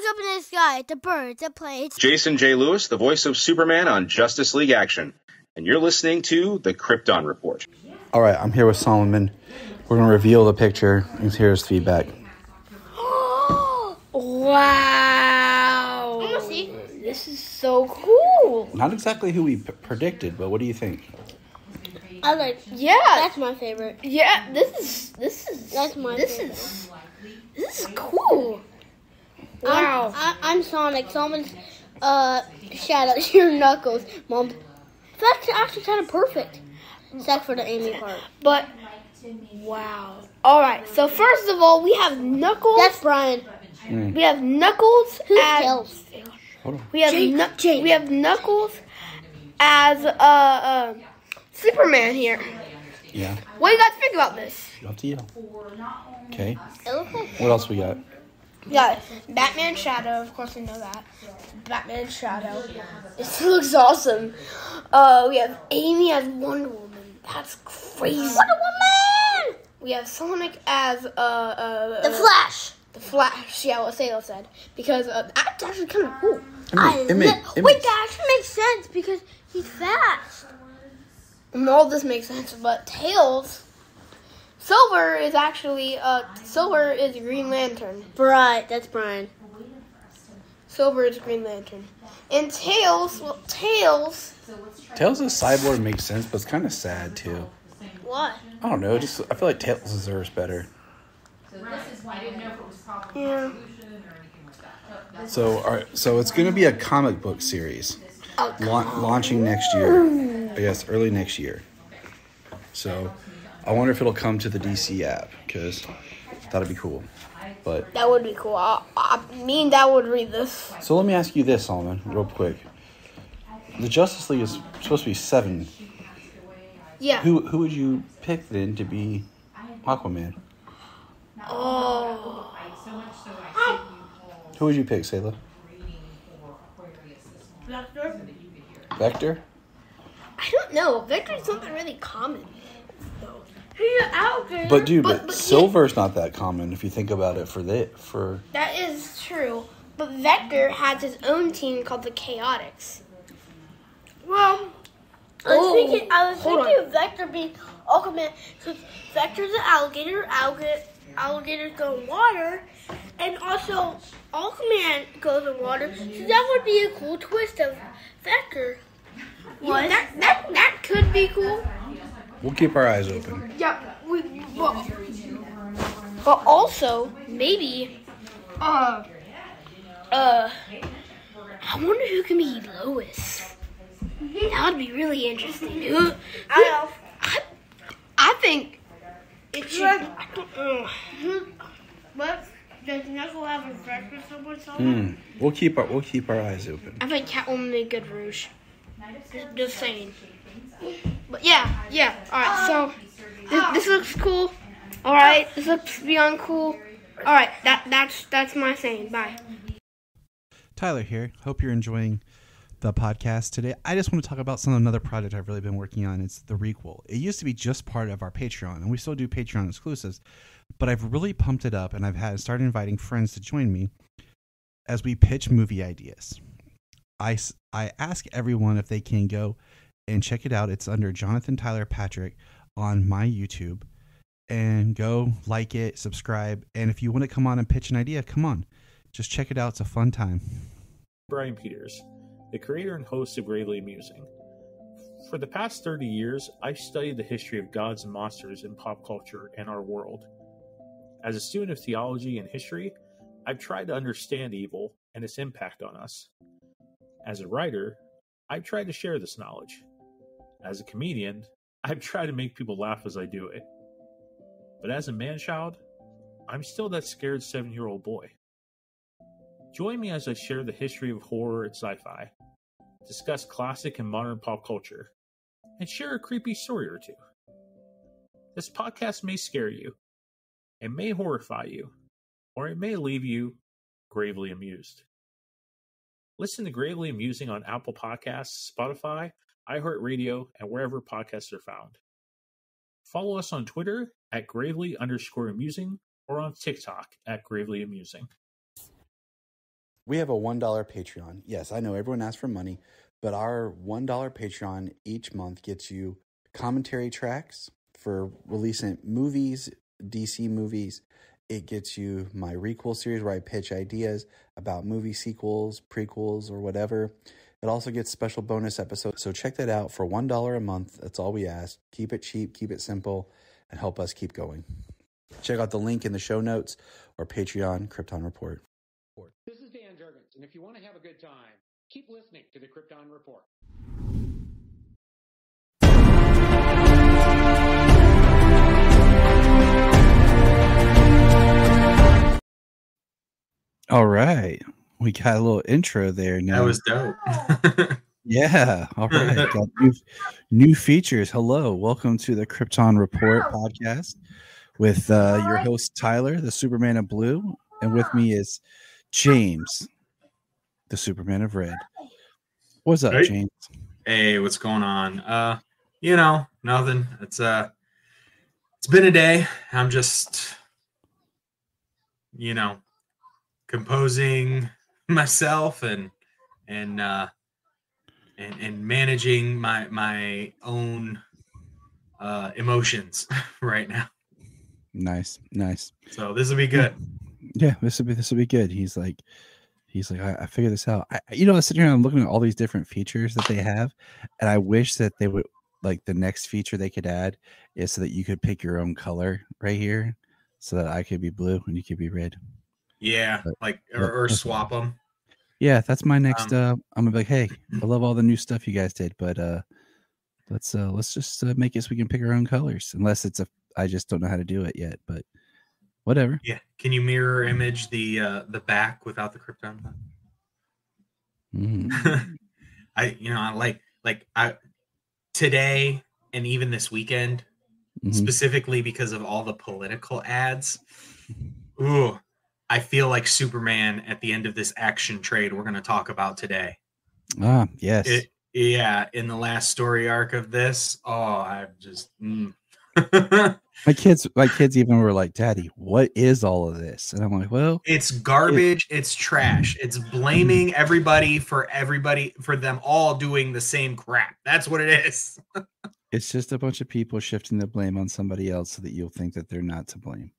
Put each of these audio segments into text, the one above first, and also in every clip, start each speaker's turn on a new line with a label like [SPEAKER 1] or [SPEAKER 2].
[SPEAKER 1] up in the sky, the birds, the planes.
[SPEAKER 2] Jason J. Lewis, the voice of Superman on Justice League Action. And you're listening to the Krypton Report.
[SPEAKER 3] All right, I'm here with Solomon. We're going to reveal the picture and hear his feedback.
[SPEAKER 4] Wow.
[SPEAKER 1] I want to see.
[SPEAKER 4] This is so cool.
[SPEAKER 3] Not exactly who we predicted, but what do you think?
[SPEAKER 1] I like.
[SPEAKER 4] Yeah.
[SPEAKER 1] That's my favorite.
[SPEAKER 4] Yeah, this is
[SPEAKER 1] That's my
[SPEAKER 4] this
[SPEAKER 1] favorite.
[SPEAKER 4] this is cool. Wow.
[SPEAKER 1] I'm Sonic. Someone's shout out to your knuckles, Mom. That's actually kind of perfect. Except for the Amy part.
[SPEAKER 4] But wow. All right. So first of all, we have Knuckles.
[SPEAKER 1] That's Brian.
[SPEAKER 4] We have Knuckles
[SPEAKER 1] Who's
[SPEAKER 4] as
[SPEAKER 1] Tails?
[SPEAKER 3] Hold on.
[SPEAKER 4] we have
[SPEAKER 1] Jake.
[SPEAKER 4] we have Knuckles as Superman here.
[SPEAKER 3] Yeah,
[SPEAKER 4] What do you guys think about this?
[SPEAKER 3] you have to yell. Okay,
[SPEAKER 1] It looks like
[SPEAKER 3] what else we got?
[SPEAKER 4] Yeah, Batman Shadow. Of course, we know that. Batman Shadow. This looks awesome. We have Amy as Wonder Woman. That's crazy.
[SPEAKER 1] Wonder Woman!
[SPEAKER 4] We have Sonic as
[SPEAKER 1] The Flash.
[SPEAKER 4] The Flash. Yeah, what Salo said, because that's actually kind of cool.
[SPEAKER 1] Wait, that actually makes sense because he's fast.
[SPEAKER 4] And all this makes sense, but Tails. Silver is actually Silver is Green Lantern.
[SPEAKER 1] Right, that's Brian.
[SPEAKER 4] Silver is Green Lantern. And Tails, well, Tails
[SPEAKER 3] Tails as Cyborg makes sense, but it's kind of sad too.
[SPEAKER 1] What?
[SPEAKER 3] I don't know. Just I feel like Tails deserves better.
[SPEAKER 4] Yeah.
[SPEAKER 3] So, all right. So it's going to be a comic book series, launching next year. I guess early next year. So, I wonder if it'll come to the DC app because that'd be cool. But
[SPEAKER 4] That would be cool. I mean, that would read this.
[SPEAKER 3] so let me ask you this, Solomon, real quick. The Justice League is supposed to be 7.
[SPEAKER 4] Yeah.
[SPEAKER 3] Who would you pick then to be Aquaman?
[SPEAKER 4] Oh.
[SPEAKER 3] Who would you pick, Sayla? Vector?
[SPEAKER 4] I don't know. Victor's something really common.
[SPEAKER 3] But dude,
[SPEAKER 4] But
[SPEAKER 3] Silver's not that common if you think about it for
[SPEAKER 4] That is true. But Vector has his own team called the Chaotix.
[SPEAKER 1] Well, I was thinking
[SPEAKER 4] hold
[SPEAKER 1] of Vector being Aquaman because Vector's an alligator. Alligators go in water, and also Aquaman goes in water. So that would be a cool twist of Vector.
[SPEAKER 4] What? That could be cool.
[SPEAKER 3] we'll keep our eyes open.
[SPEAKER 4] Yeah, but also maybe I wonder who can be Lois. That would be really interesting. I think it should. I don't know.
[SPEAKER 1] But does Knuckle have a Vector somewhere?
[SPEAKER 3] We'll keep our eyes open.
[SPEAKER 4] I think Catwoman made good Rouge. Just saying. But yeah. All right. So this looks cool. All right. This looks beyond cool. All right. That's my saying. Bye.
[SPEAKER 3] Tyler here. Hope you're enjoying the podcast today. I just want to talk about another project I've really been working on. It's the Requel. It used to be just part of our Patreon, and we still do Patreon exclusives, but I've really pumped it up, and I've started inviting friends to join me as we pitch movie ideas. I ask everyone if they can go and check it out. It's under Jonathan Tyler Patrick on my YouTube, and go like it, subscribe, and if you want to come on and pitch an idea, come on. Just check it out. It's a fun time.
[SPEAKER 5] Brian Peters, the creator and host of Gravely Amusing. For the past 30 years, I've studied the history of gods and monsters in pop culture and our world. As a student of theology and history, I've tried to understand evil and its impact on us. As a writer, I've tried to share this knowledge. As a comedian, I've tried to make people laugh as I do it. But as a man-child, I'm still that scared 7-year-old boy. Join me as I share the history of horror and sci-fi, discuss classic and modern pop culture, and share a creepy story or two. This podcast may scare you, it may horrify you, or it may leave you gravely amused. Listen to Gravely Amusing on Apple Podcasts, Spotify, iHeartRadio, and wherever podcasts are found. Follow us on Twitter at gravely_amusing or on TikTok at gravely amusing.
[SPEAKER 3] We have a $1 Patreon. Yes, I know everyone asks for money, but our $1 Patreon each month gets you commentary tracks for releasing movies, DC movies. It gets you my requel series where I pitch ideas about movie sequels, prequels, or whatever. It also gets special bonus episodes. So check that out for $1 a month. That's all we ask. Keep it cheap, keep it simple, and help us keep going. Check out the link in the show notes or Patreon Krypton Report.
[SPEAKER 6] This is Dan Jurgens, and if you want to have a good time, keep listening to the Krypton Report.
[SPEAKER 3] All right. We got a little intro there now.
[SPEAKER 7] That was dope.
[SPEAKER 3] Yeah. All right. Got new features. Hello. Welcome to the Krypton Report podcast with your host, Tyler, the Superman of Blue. And with me is James, the Superman of Red. What's up,
[SPEAKER 7] Hey.
[SPEAKER 3] James?
[SPEAKER 7] Hey, what's going on? Nothing. It's been a day. I'm just, composing myself and managing my own emotions right now.
[SPEAKER 3] Nice.
[SPEAKER 7] So this will be good.
[SPEAKER 3] Yeah, this will be good. He's like, I figured this out. I sitting here and I'm looking at all these different features that they have, and I wish that they would, like, the next feature they could add is so that you could pick your own color right here, so that I could be blue and you could be red.
[SPEAKER 7] Yeah, or swap them.
[SPEAKER 3] Yeah, that's my next. I'm gonna be like, hey, I love all the new stuff you guys did, but let's just make it so we can pick our own colors. Unless I just don't know how to do it yet, but whatever.
[SPEAKER 7] Yeah, can you mirror image the back without the Krypton? I today and even this weekend, specifically because of all the political ads. Ooh, I feel like Superman at the end of this action trade we're going to talk about today.
[SPEAKER 3] Ah, yes.
[SPEAKER 7] In the last story arc of this. Oh, I'm just.
[SPEAKER 3] My kids even were like, Daddy, what is all of this? And I'm like, well,
[SPEAKER 7] it's garbage. It's trash. It's blaming everybody for them all doing the same crap. That's what it is.
[SPEAKER 3] It's just a bunch of people shifting the blame on somebody else so that you'll think that they're not to blame.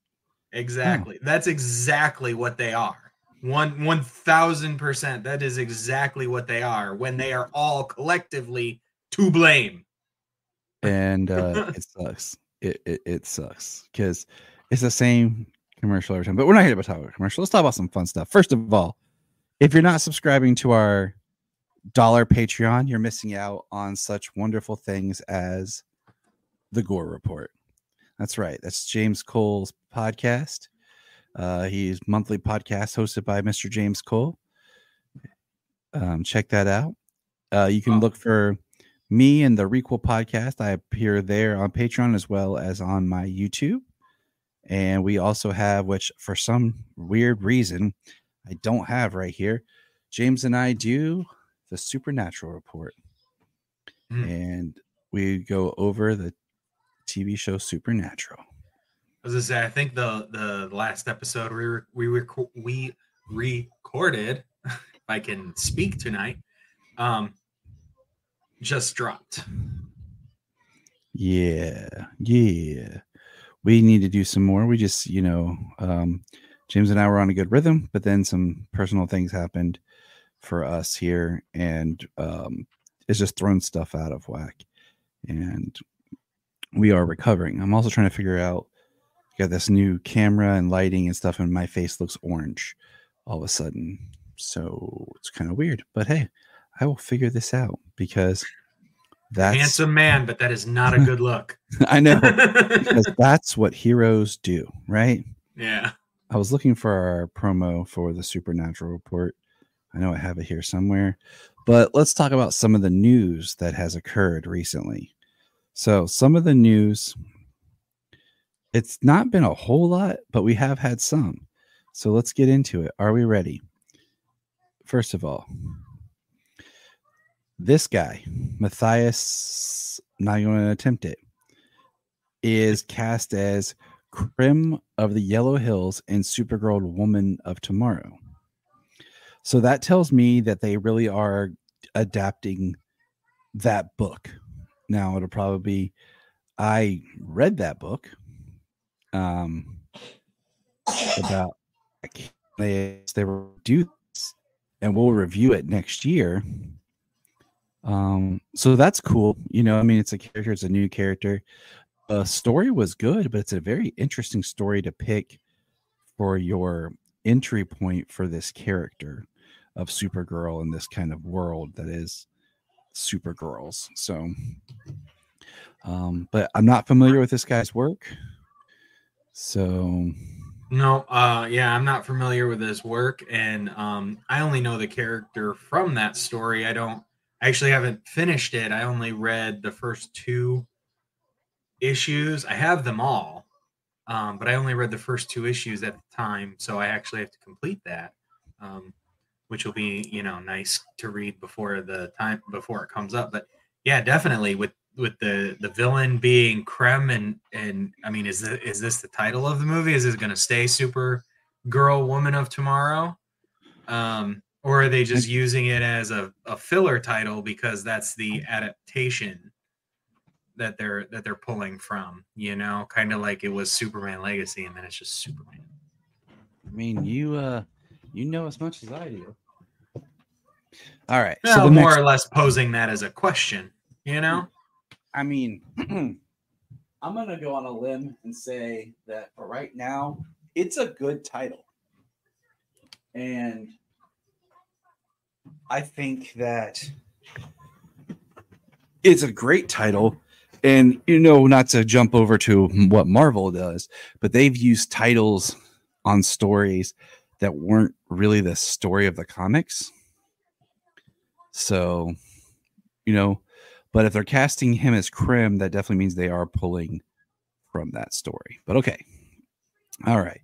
[SPEAKER 7] Exactly. That's exactly what they are. 1,000%. That is exactly what they are when they are all collectively to blame.
[SPEAKER 3] And it sucks. It sucks because it's the same commercial every time. But we're not here to talk about commercial. Let's talk about some fun stuff. First of all, if you're not subscribing to our $1 Patreon, you're missing out on such wonderful things as the Gore Report. That's right. That's James Cole's podcast. He's monthly podcast hosted by Mr. James Cole. Check that out. You can look for me and the Requel podcast. I appear there on Patreon as well as on my YouTube. And we also have, which for some weird reason I don't have right here, James and I do the Supernatural Report. And we go over the TV show Supernatural.
[SPEAKER 7] I was gonna say, I think the last episode we recorded, if I can speak tonight, just dropped.
[SPEAKER 3] Yeah. We need to do some more. We just, James and I were on a good rhythm, but then some personal things happened for us here, and it's just thrown stuff out of whack. And we are recovering. I'm also trying to figure out, got this new camera and lighting and stuff, and my face looks orange all of a sudden. So it's kind of weird. But hey, I will figure this out because that's
[SPEAKER 7] handsome man, but that is not a good look.
[SPEAKER 3] I know. Because that's what heroes do, right?
[SPEAKER 7] Yeah.
[SPEAKER 3] I was looking for our promo for the Supernatural Report. I know I have it here somewhere. But let's talk about some of the news that has occurred recently. So some of the news, it's not been a whole lot, but we have had some. So let's get into it. Are we ready? First of all, this guy, Matthias, not going to attempt it, is cast as Krim of the Yellow Hills in Supergirl Woman of Tomorrow. So that tells me that they really are adapting that book. Now it'll probably be, I read that book about they were do this, and we'll review it next year. So that's cool. You know, I mean, it's a character, it's a new character. Story was good, but it's a very interesting story to pick for your entry point for this character of Supergirl in this kind of world that is Supergirls. So, but I'm not familiar with this guy's work. So,
[SPEAKER 7] No, yeah, I'm not familiar with his work, and I only know the character from that story. I actually haven't finished it. I only read the first 2 issues. I have them all, but I only read the first 2 issues at the time, so I actually have to complete that, which will be, you know, nice to read before it comes up. But yeah, definitely with the villain being Krem, and I mean, is this the title of the movie? Is this going to stay Supergirl Woman of Tomorrow? Or are they just using it as a filler title because that's the adaptation that they're pulling from, you know, kind of like it was Superman Legacy, and then it's just Superman.
[SPEAKER 3] I mean, you know as much as I do. All right,
[SPEAKER 7] Well, so more or less posing that as a question, you know.
[SPEAKER 3] I mean, I'm gonna go on a limb and say that for right now, it's a good title, and I think that it's a great title. And, you know, not to jump over to what Marvel does, but they've used titles on stories that weren't really the story of the comics. So, you know, but if they're casting him as Krim, that definitely means they are pulling from that story. But okay. All right.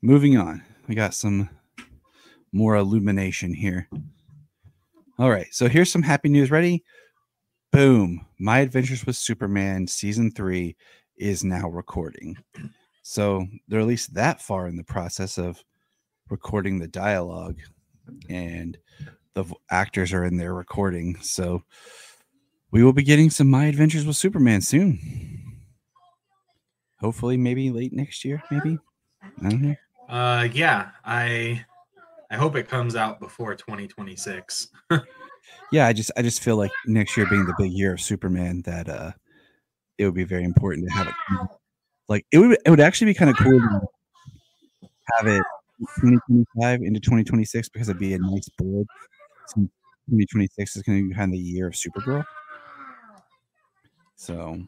[SPEAKER 3] Moving on. We got some more illumination here. All right. So here's some happy news. Ready? Boom. My Adventures with Superman season 3 is now recording. So they're at least that far in the process of recording the dialogue, and the actors are in there recording. So we will be getting some My Adventures with Superman soon. Hopefully maybe late next year, maybe. I don't know.
[SPEAKER 7] Yeah, I hope it comes out before 2026.
[SPEAKER 3] Yeah, I just feel like next year being the big year of Superman, that it would be very important to have it. Like it would actually be kind of cool to have it 2025 into 2026, because it'd be a nice board. 2026 is going to be kind of the year of Supergirl, so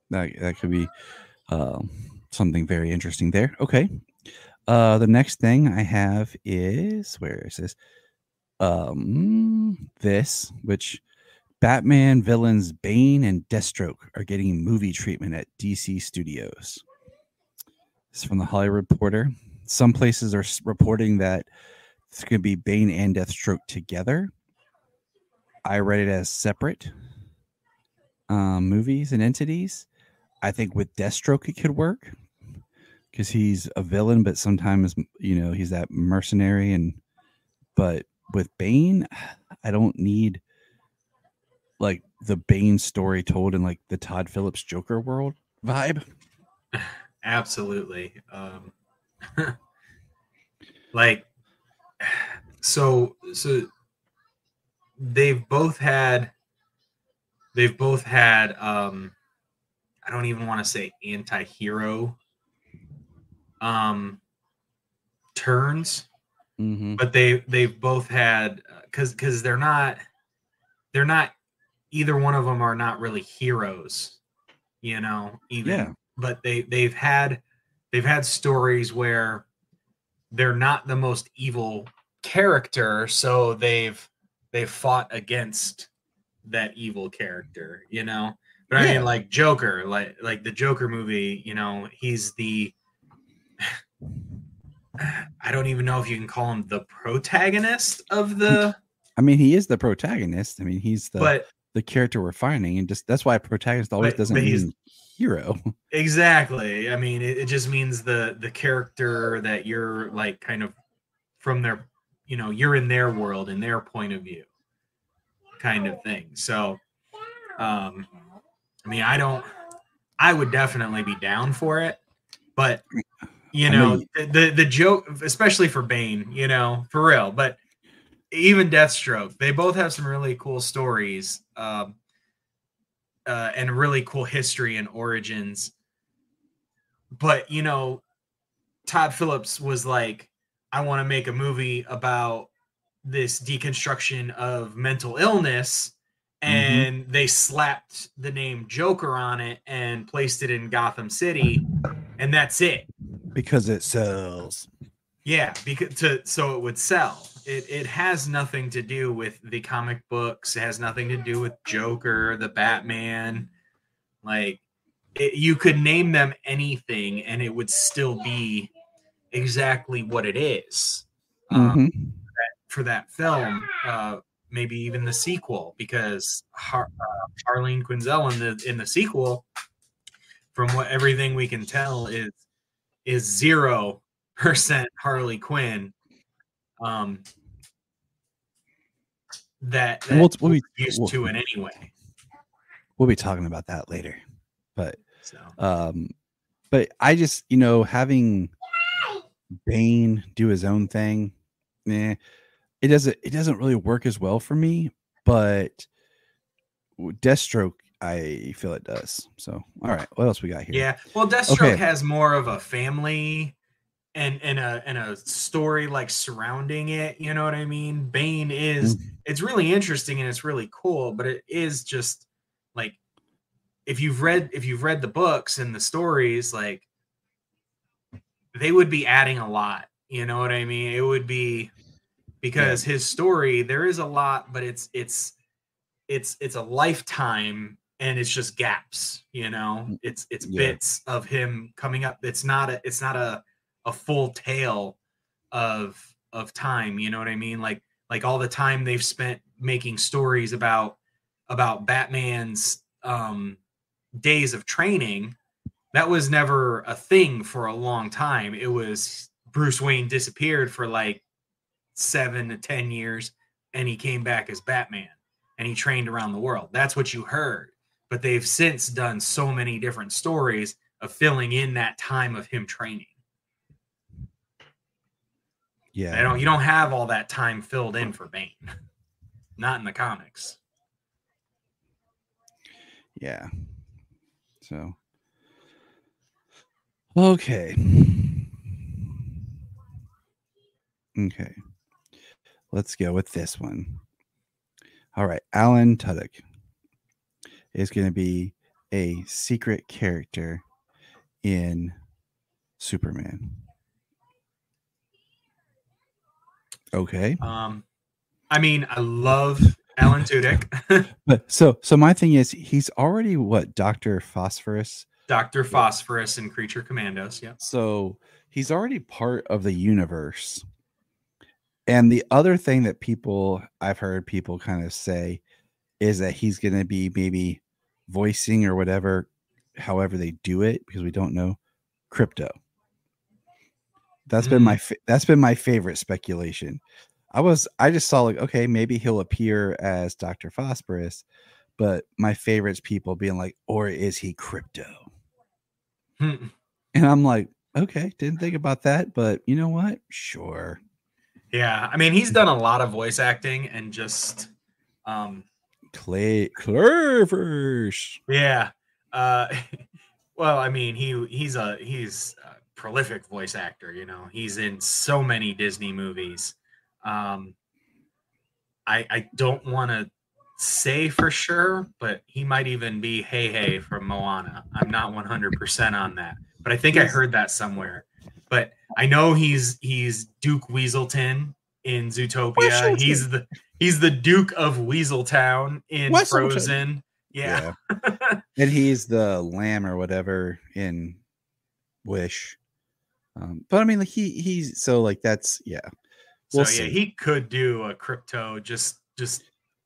[SPEAKER 3] that could be something very interesting there. Okay, the next thing I have is, where is this? This, which Batman villains Bane and Deathstroke are getting movie treatment at DC Studios. It's from the Hollywood Reporter. Some places are reporting that it's going to be Bane and Deathstroke together. I read it as separate movies and entities. I think with Deathstroke it could work because he's a villain, but sometimes, you know, he's that mercenary. But with Bane, I don't need like the Bane story told in like the Todd Phillips Joker world vibe.
[SPEAKER 7] Absolutely. Like, so they've both had I don't even want to say anti-hero turns, but they've both had, because they're not either one of them are not really heroes, you know, even. Yeah. But they've had stories where they're not the most evil character, so they've fought against that evil character, you know. But I mean, like Joker, like the Joker movie, you know, he's the I don't even know if you can call him the protagonist of the.
[SPEAKER 3] I mean, he is the protagonist. I mean, he's the character we're finding, and just that's why a protagonist always doesn't mean hero.
[SPEAKER 7] Exactly. I mean, it just means the character that you're like kind of from their, you're in their world, in their point of view, kind of thing. So, I mean, I would definitely be down for it, but the joke, especially for Bane, for real, but even Deathstroke, they both have some really cool stories, and really cool history and origins. But Todd Phillips was like, I want to make a movie about this deconstruction of mental illness, and they slapped the name Joker on it and placed it in Gotham City, and that's it.
[SPEAKER 3] Because it sells.
[SPEAKER 7] Yeah, so it would sell. It has nothing to do with the comic books. It has nothing to do with Joker, the Batman. Like, you could name them anything, and it would still be exactly what it is. For that film, maybe even the sequel, because Harleen Quinzel in the sequel, from everything we can tell, is 0% Harley Quinn. That
[SPEAKER 3] we'll
[SPEAKER 7] be used to in any way.
[SPEAKER 3] We'll be talking about that later, but
[SPEAKER 7] so.
[SPEAKER 3] But I just having Bane do his own thing, it doesn't really work as well for me. But Deathstroke, I feel it does. So all right, what else we got here?
[SPEAKER 7] Yeah, well, Deathstroke has more of a family and a story like surrounding it. You know what I mean? Bane is it's really interesting and it's really cool, but it is just like, if you've read the books and the stories, like, they would be adding a lot. You know what I mean? It would be, because his story, there is a lot, but it's a lifetime, and it's just gaps. It's bits of him coming up. It's not a full tale of time. You know what I mean? Like all the time they've spent making stories about Batman's days of training, that was never a thing for a long time. It was Bruce Wayne disappeared for like 7 to 10 years, and he came back as Batman, and he trained around the world. That's what you heard. But they've since done so many different stories of filling in that time of him training.
[SPEAKER 3] Yeah.
[SPEAKER 7] You don't have all that time filled in for Bane. Not in the comics.
[SPEAKER 3] Yeah. So, okay. Let's go with this one. All right. Alan Tudyk is going to be a secret character in Superman. Okay.
[SPEAKER 7] I mean, I love Alan Tudyk.
[SPEAKER 3] But so my thing is, he's already Dr. Phosphorus?
[SPEAKER 7] Dr. Phosphorus in Creature Commandos, yeah.
[SPEAKER 3] So he's already part of the universe. And the other thing that I've heard people kind of say is that he's going to be maybe voicing or whatever, however they do it, because we don't know, Crypto. That's been my favorite speculation. I just saw like, okay, maybe he'll appear as Dr. Phosphorus, but my favorite's people being like, or is he Crypto? And I'm like, okay, didn't think about that, but you know what? Sure.
[SPEAKER 7] Yeah, I mean, he's done a lot of voice acting and just
[SPEAKER 3] Clavers.
[SPEAKER 7] Yeah. Well, I mean, he's a prolific voice actor, He's in so many Disney movies. I don't want to say for sure, but he might even be Hey from Moana. I'm not 100% on that, but I think I heard that somewhere. But I know he's Duke Weaselton in Zootopia. He's the Duke of Weaseltown in Frozen. Yeah.
[SPEAKER 3] And he's the lamb or whatever in Wish. But I mean, like he's so like that's
[SPEAKER 7] We'll see. He could do a Crypto, just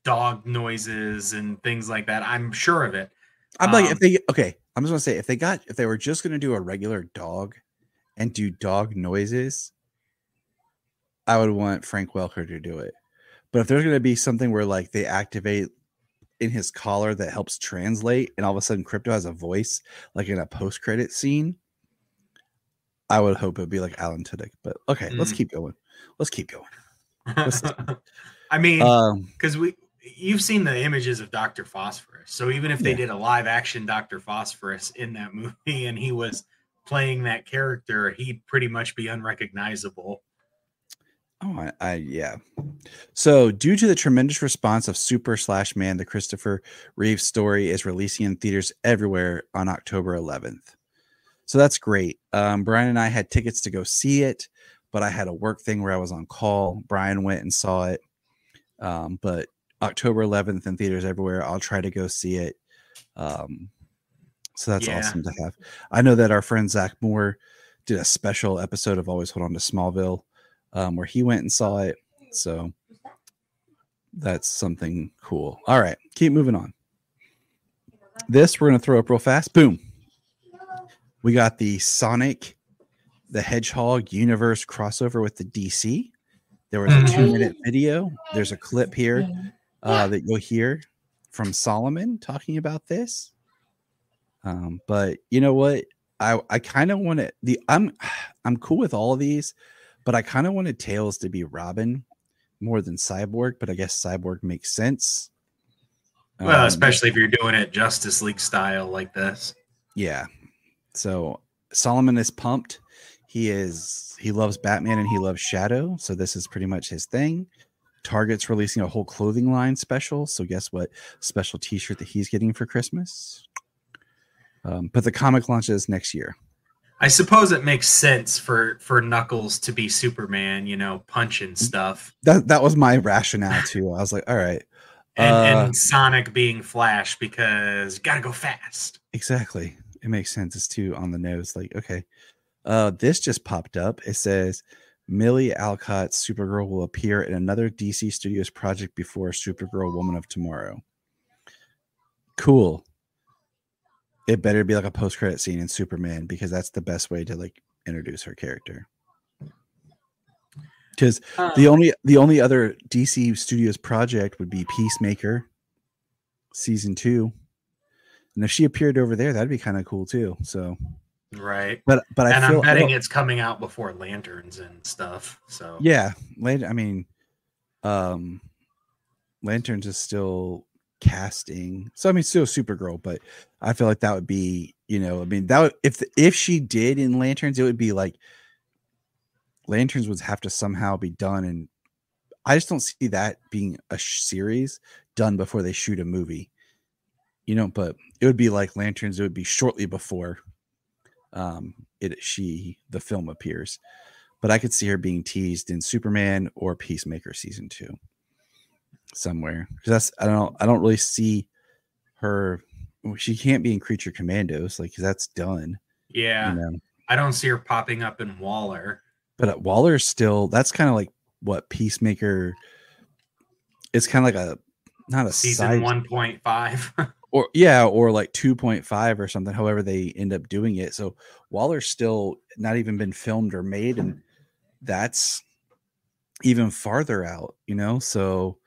[SPEAKER 7] dog noises and things like that. I'm sure of it.
[SPEAKER 3] I'm like, I'm just gonna say if they were just gonna do a regular dog and do dog noises, I would want Frank Welker to do it. But if there's going to be something where like they activate in his collar that helps translate, and all of a sudden Crypto has a voice, like in a post-credit scene, I would hope it'd be like Alan Tudyk. But okay, let's keep going. Let's keep going.
[SPEAKER 7] I mean,
[SPEAKER 3] Um,
[SPEAKER 7] because you've seen the images of Dr. Phosphorus. So even if they
[SPEAKER 3] Yeah.
[SPEAKER 7] did a live action Dr. Phosphorus in that movie and he was playing that character, he'd pretty much be unrecognizable.
[SPEAKER 3] Oh, yeah. So, due to the tremendous response of Super/Man, the Christopher Reeve story is releasing in theaters everywhere on October 11th. So that's great. Brian and I had tickets to go see it, but I had a work thing where I was on call. Brian went and saw it. But October 11th in theaters everywhere. I'll try to go see it. So that's awesome to have. I know that our friend Zach Moore did a special episode of Always Hold On to Smallville, where he went and saw it. So that's something cool. All right, keep moving on. This we're going to throw up real fast. Boom. We got the Sonic the Hedgehog universe crossover with the DC. There was a 2-minute video. There's a clip here that you'll hear from Solomon talking about this. But you know what? I kind of want to I'm cool with all of these, but I kind of wanted Tails to be Robin more than Cyborg, but I guess Cyborg makes sense.
[SPEAKER 7] Well, especially if you're doing it Justice League style like this.
[SPEAKER 3] Yeah. So Solomon is pumped. He loves Batman and he loves Shadow, so this is pretty much his thing. Target's releasing a whole clothing line special, so guess what? Special t-shirt that he's getting for Christmas. But the comic launches next year.
[SPEAKER 7] I suppose it makes sense for Knuckles to be Superman, punching stuff.
[SPEAKER 3] That was my rationale too. I was like, all right.
[SPEAKER 7] And Sonic being Flash because gotta go fast.
[SPEAKER 3] Exactly. It makes sense. It's too on the nose. Like, okay. This just popped up. It says Millie Alcott's Supergirl will appear in another DC Studios project before Supergirl Woman of Tomorrow. Cool. It better be like a post-credit scene in Superman because that's the best way to like introduce her character. Because the only other DC Studios project would be Peacemaker season 2. And if she appeared over there, that'd be kind of cool too. So
[SPEAKER 7] right.
[SPEAKER 3] But
[SPEAKER 7] I'm betting it's coming out before Lanterns and stuff. So
[SPEAKER 3] yeah, Lanterns is still casting. So I mean, still Supergirl, but I feel like that would be, that would, if she did in Lanterns, it would be like Lanterns would have to somehow be done, and I just don't see that being a series done before they shoot a movie. But it would be like Lanterns. It would be shortly before the film appears. But I could see her being teased in Superman or Peacemaker season 2 somewhere. Because I don't really see her. She can't be in Creature Commandos, like, 'cause that's done.
[SPEAKER 7] Yeah, I don't see her popping up in Waller.
[SPEAKER 3] But Waller's still. That's kind of like what Peacemaker. It's kind of like not a
[SPEAKER 7] season 1.5.
[SPEAKER 3] or like 2.5 or something, however they end up doing it. So Waller's still not even been filmed or made, and that's even farther out, so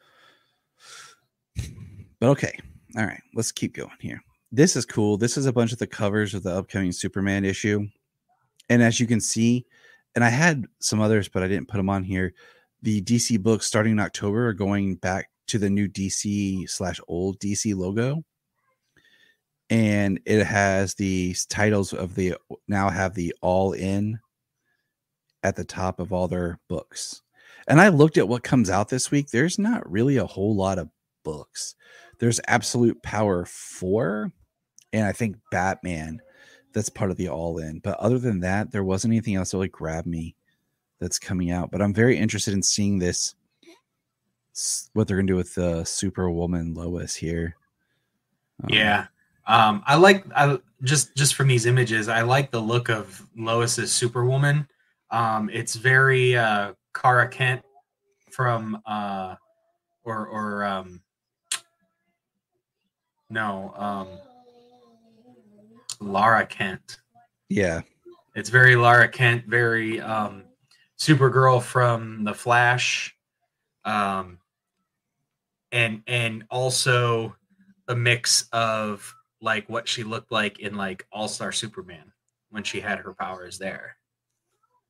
[SPEAKER 3] but okay. All right, let's keep going here. This is cool. This is a bunch of the covers of the upcoming Superman issue. And as you can see, and I had some others, but I didn't put them on here. The DC books starting in October are going back to the new DC/old DC logo. And it has the titles of now have the all in at the top of all their books. And I looked at what comes out this week. There's not really a whole lot of books. There's Absolute Power 4, and I think Batman. That's part of the all in. But other than that, there wasn't anything else that really grabbed me that's coming out. But I'm very interested in seeing this, what they're going to do with the Superwoman Lois here.
[SPEAKER 7] Yeah. I just from these images, I like the look of Lois's Superwoman. It's very Kara Kent from Lara Kent.
[SPEAKER 3] Yeah.
[SPEAKER 7] It's very Lara Kent, very Supergirl from The Flash, and also a mix of like what she looked like in like All-Star Superman when she had her powers there.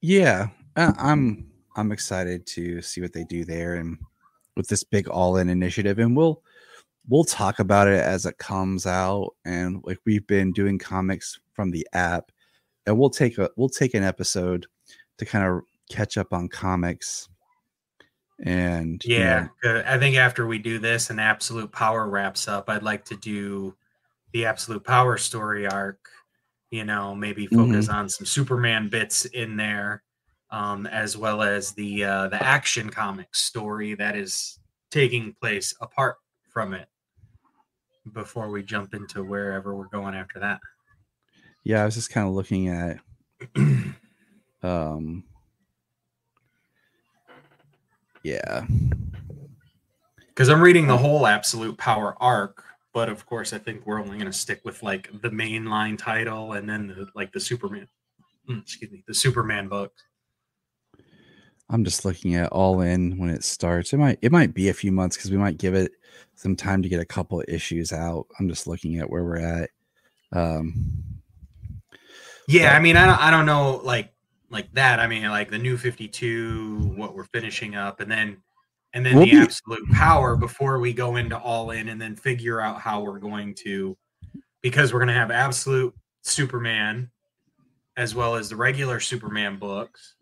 [SPEAKER 3] Yeah, I'm excited to see what they do there and with this big all-in initiative, and we'll talk about it as it comes out. And like we've been doing comics from the app, and we'll take an episode to kind of catch up on comics. And
[SPEAKER 7] yeah, I think after we do this and Absolute Power wraps up, I'd like to do the Absolute Power story arc. Maybe focus on some Superman bits in there, as well as the Action Comics story that is taking place apart from it before we jump into wherever we're going after that.
[SPEAKER 3] Yeah, I was just kind of looking at yeah.
[SPEAKER 7] Because I'm reading the whole Absolute Power arc, but of course I think we're only going to stick with like the mainline title and then the Superman the Superman books.
[SPEAKER 3] I'm just looking at all in when it starts. It might be a few months because we might give it some time to get a couple of issues out. I'm just looking at where we're at.
[SPEAKER 7] I mean, I don't know like that. I mean, like the New 52, what we're finishing up, and then the Absolute Power before we go into all in, and then figure out how we're going to, because we're going to have Absolute Superman as well as the regular Superman books.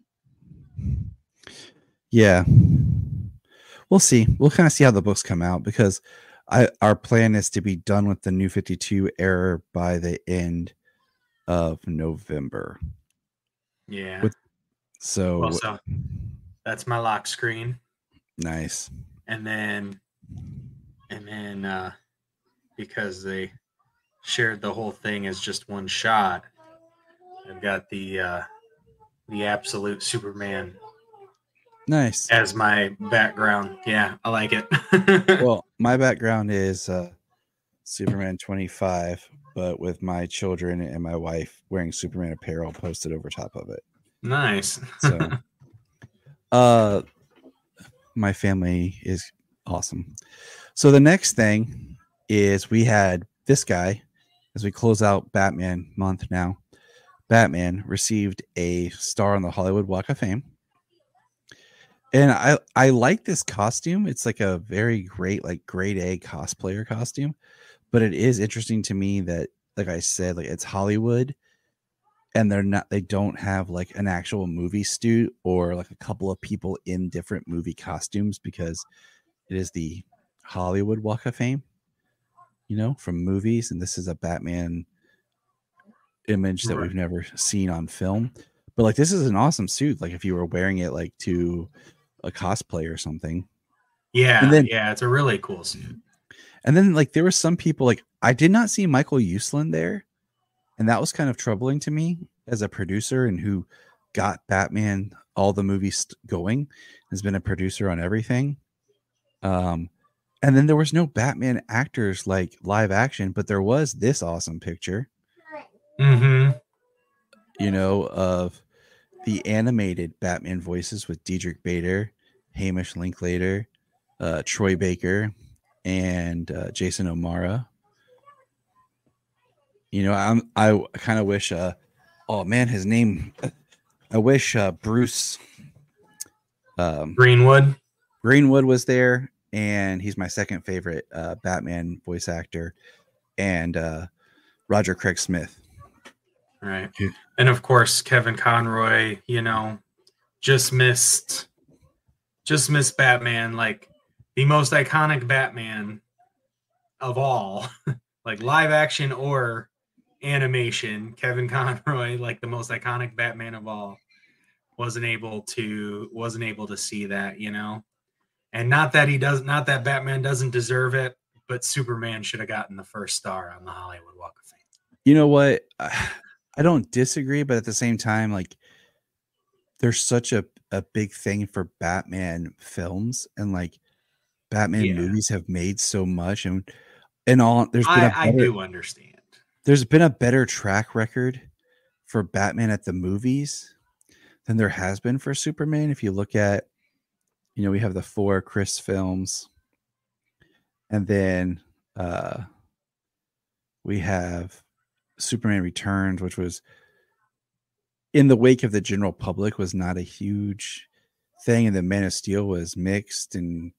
[SPEAKER 3] Yeah, we'll see. We'll kind of see how the books come out because our plan is to be done with the New 52 era by the end of November.
[SPEAKER 7] Yeah. So that's my lock screen.
[SPEAKER 3] Nice.
[SPEAKER 7] And then because they shared the whole thing as just one shot, I've got the Absolute Superman.
[SPEAKER 3] Nice.
[SPEAKER 7] As my background. Yeah, I like it.
[SPEAKER 3] Well, my background is Superman 25, but with my children and my wife wearing Superman apparel posted over top of it.
[SPEAKER 7] Nice.
[SPEAKER 3] So, my family is awesome. So the next thing is we had this guy as we close out Batman month now. Batman received a star on the Hollywood Walk of Fame. And I like this costume. It's like a very great, like grade A cosplayer costume. But it is interesting to me that, like I said, like it's Hollywood and they don't have like an actual movie studio or like a couple of people in different movie costumes because it is the Hollywood Walk of Fame, from movies. And this is a Batman image that we've never seen on film. But like, this is an awesome suit. Like if you were wearing it like to a cosplay or something.
[SPEAKER 7] Yeah. It's a really cool suit.
[SPEAKER 3] And then like, there were some people like, I did not see Michael Uslan there. And that was kind of troubling to me as a producer and who got Batman, all the movies going, has been a producer on everything. And then there was no Batman actors like live action, but there was this awesome picture, of the animated Batman voices with Diedrich Bader, Hamish Linklater, Troy Baker, and Jason O'Mara. I kind of wish, his name. I wish Bruce
[SPEAKER 7] Greenwood
[SPEAKER 3] was there, and he's my second favorite Batman voice actor, and Roger Craig Smith.
[SPEAKER 7] Right. And of course, Kevin Conroy, just missed Batman, like the most iconic Batman of all, like live action or animation. Kevin Conroy, like the most iconic Batman of all, wasn't able to see that, and not that Batman doesn't deserve it, but Superman should have gotten the first star on the Hollywood Walk of Fame.
[SPEAKER 3] You know what? I don't disagree, but at the same time, like there's such a big thing for Batman films, and like Batman movies have made so much, and all there's been
[SPEAKER 7] I do understand.
[SPEAKER 3] There's been a better track record for Batman at the movies than there has been for Superman. If you look at, we have the 4 Chris films, and then we have Superman Returns, which was in the wake of the general public, was not a huge thing, and then Man of Steel was mixed, and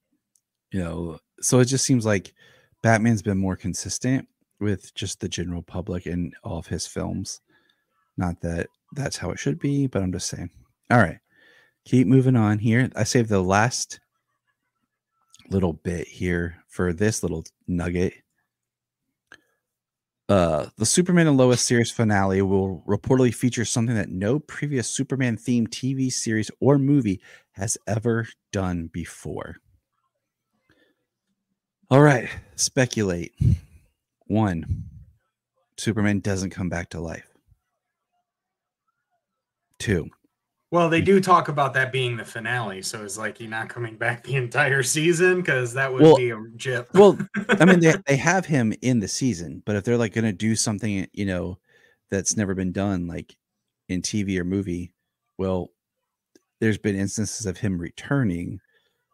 [SPEAKER 3] so it just seems like Batman's been more consistent with just the general public in all of his films. Not that that's how it should be, but I'm just saying. All right, keep moving on here. I saved the last little bit here for this little nugget. The Superman and Lois series finale will reportedly feature something that no previous Superman themed TV series or movie has ever done before. All right, speculate. 1, Superman doesn't come back to life. 2,
[SPEAKER 7] Well, they do talk about that being the finale, so it's like you're not coming back the entire season, because that would be a jip.
[SPEAKER 3] Well, I mean, they have him in the season, but if they're like going to do something, that's never been done, like in TV or movie, well, there's been instances of him returning,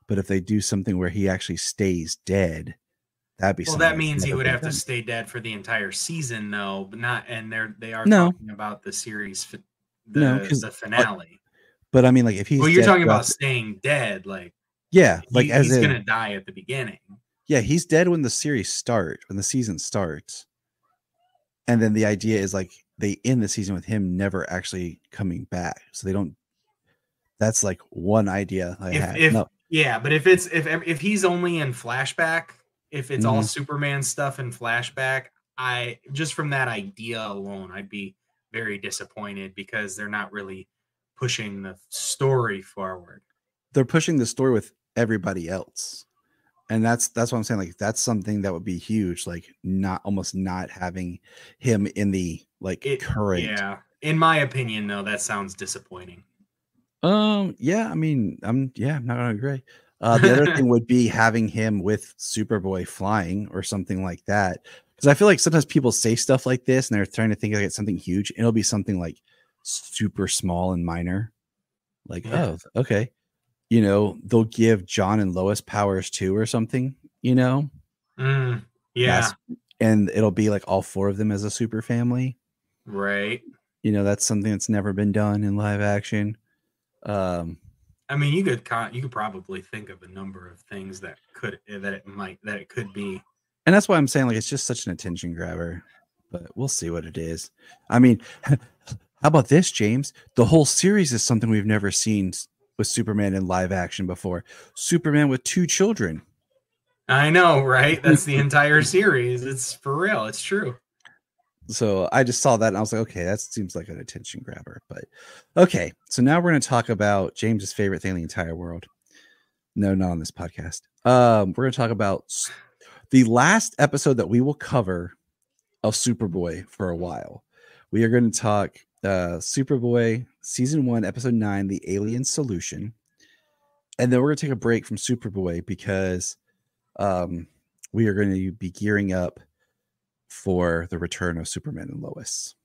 [SPEAKER 3] but if they do something where he actually stays dead, that'd be
[SPEAKER 7] that means he would have to stay dead for the entire season, though, but not. And they are talking about the series, the finale.
[SPEAKER 3] But I mean, like if he's
[SPEAKER 7] you're talking about staying dead, like he's going to die at the beginning.
[SPEAKER 3] Yeah, he's dead when the season starts, and then the idea is like they end the season with him never actually coming back, so they don't. That's like one idea I had.
[SPEAKER 7] Yeah, but if he's only in flashback, if it's all Superman stuff in flashback, I just from that idea alone, I'd be very disappointed, because they're not really pushing the story forward.
[SPEAKER 3] They're pushing the story with everybody else, and that's what I'm saying. Like that's something that would be huge. Like almost not having him in the current.
[SPEAKER 7] Yeah, in my opinion, though, that sounds disappointing.
[SPEAKER 3] Yeah, I mean, I'm not gonna agree. The other thing would be having him with Superboy flying or something like that. Because I feel like sometimes people say stuff like this and they're trying to think like it's something huge, and it'll be something like super small and minor. Like, oh, okay. They'll give John and Lois powers too or something,
[SPEAKER 7] Yeah.
[SPEAKER 3] And it'll be like all 4 of them as a super family.
[SPEAKER 7] Right.
[SPEAKER 3] That's something that's never been done in live action.
[SPEAKER 7] I mean, you could probably think of a number of things that it could be.
[SPEAKER 3] And that's why I'm saying, like, it's just such an attention grabber, but we'll see what it is. I mean, how about this, James? The whole series is something we've never seen with Superman in live action before. Superman with 2 children.
[SPEAKER 7] I know, right? That's the entire series. It's for real. It's true.
[SPEAKER 3] So I just saw that and I was like, okay, that seems like an attention grabber. But okay, so now we're going to talk about James's favorite thing in the entire world. No, not on this podcast. We're going to talk about the last episode that we will cover of Superboy for a while. We are going to talk Superboy season 1, episode 9, The Alien Solution. And then we're going to take a break from Superboy because we are going to be gearing up for the return of Superman and Lois.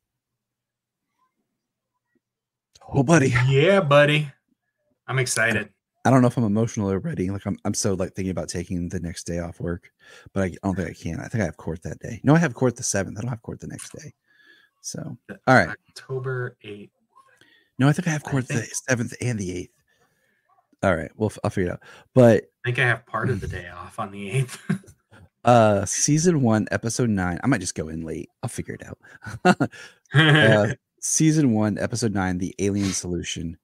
[SPEAKER 3] Oh, buddy.
[SPEAKER 7] Yeah, buddy. I'm excited.
[SPEAKER 3] I don't know if I'm emotional already. Like I'm so like thinking about taking the next day off work, but I don't think I can. I think I have court that day. No, I have court the 7th. I don't have court the next day. So, all right.
[SPEAKER 7] October 8th.
[SPEAKER 3] No, I think I have court the 7th and the 8th. All right. Well, I'll figure it out. But
[SPEAKER 7] I think I have part of the day off on the 8th.
[SPEAKER 3] Season 1, episode 9. I might just go in late. I'll figure it out. Season 1, episode 9, The Alien Solution.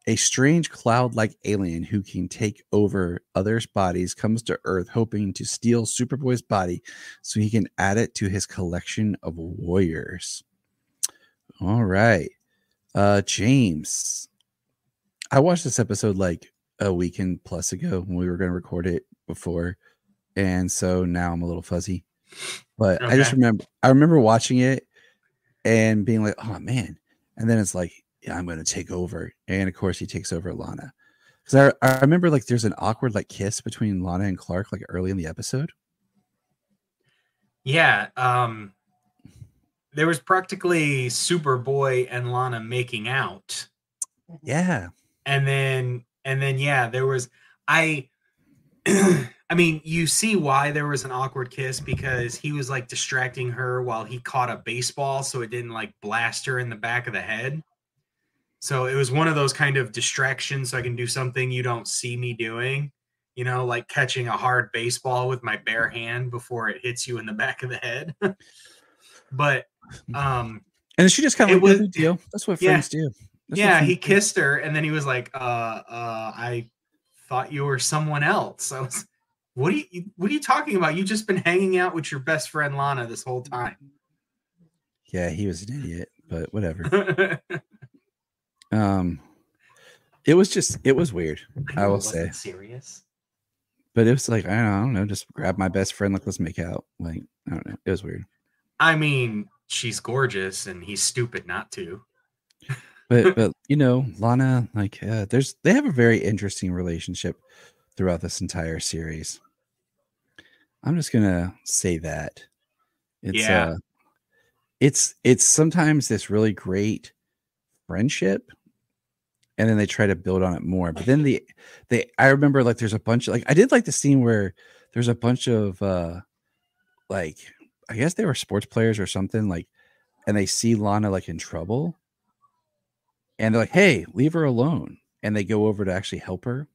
[SPEAKER 3] A strange cloud-like alien who can take over others' bodies comes to Earth hoping to steal Superboy's body so he can add it to his collection of warriors. All right. James, I watched this episode like a weekend plus ago when we were going to record it before. And so now I'm a little fuzzy. But okay. I remember watching it and being like, oh, man. And then it's like, yeah, I'm going to take over. And of course he takes over Lana. Because I remember like there's an awkward like kiss between Lana and Clark like early in the episode.
[SPEAKER 7] Yeah. There was practically Superboy and Lana making out.
[SPEAKER 3] Yeah.
[SPEAKER 7] And then yeah, there was I I mean, you see why there was an awkward kiss, because he was like distracting her while he caught a baseball so it didn't like blast her in the back of the head. So it was one of those kind of distractions so I can do something you don't see me doing, like catching a hard baseball with my bare hand before it hits you in the back of the head. But
[SPEAKER 3] and she just kind of
[SPEAKER 7] it
[SPEAKER 3] like, no
[SPEAKER 7] was
[SPEAKER 3] big deal. That's what
[SPEAKER 7] yeah.
[SPEAKER 3] friends do. That's what
[SPEAKER 7] Yeah,
[SPEAKER 3] friends
[SPEAKER 7] he
[SPEAKER 3] do.
[SPEAKER 7] kissed her and then he was like, I thought you were someone else. I was, what are you talking about? You've just been hanging out with your best friend Lana this whole time.
[SPEAKER 3] Yeah, he was an idiot, but whatever. It was weird. I will say.
[SPEAKER 7] Serious.
[SPEAKER 3] But it was like, I don't know, just grab my best friend, like, let's make out. Like, I don't know. It was weird.
[SPEAKER 7] I mean, she's gorgeous and he's stupid not to.
[SPEAKER 3] But Lana, like, they have a very interesting relationship throughout this entire series. I'm just gonna say that. It's sometimes this really great friendship, and then they try to build on it more. But then I remember, like, there's a bunch of, like, I did like the scene where there's a bunch of like, I guess they were sports players or something, like, and they see Lana like in trouble, and they're like, hey, leave her alone. And they go over to actually help her.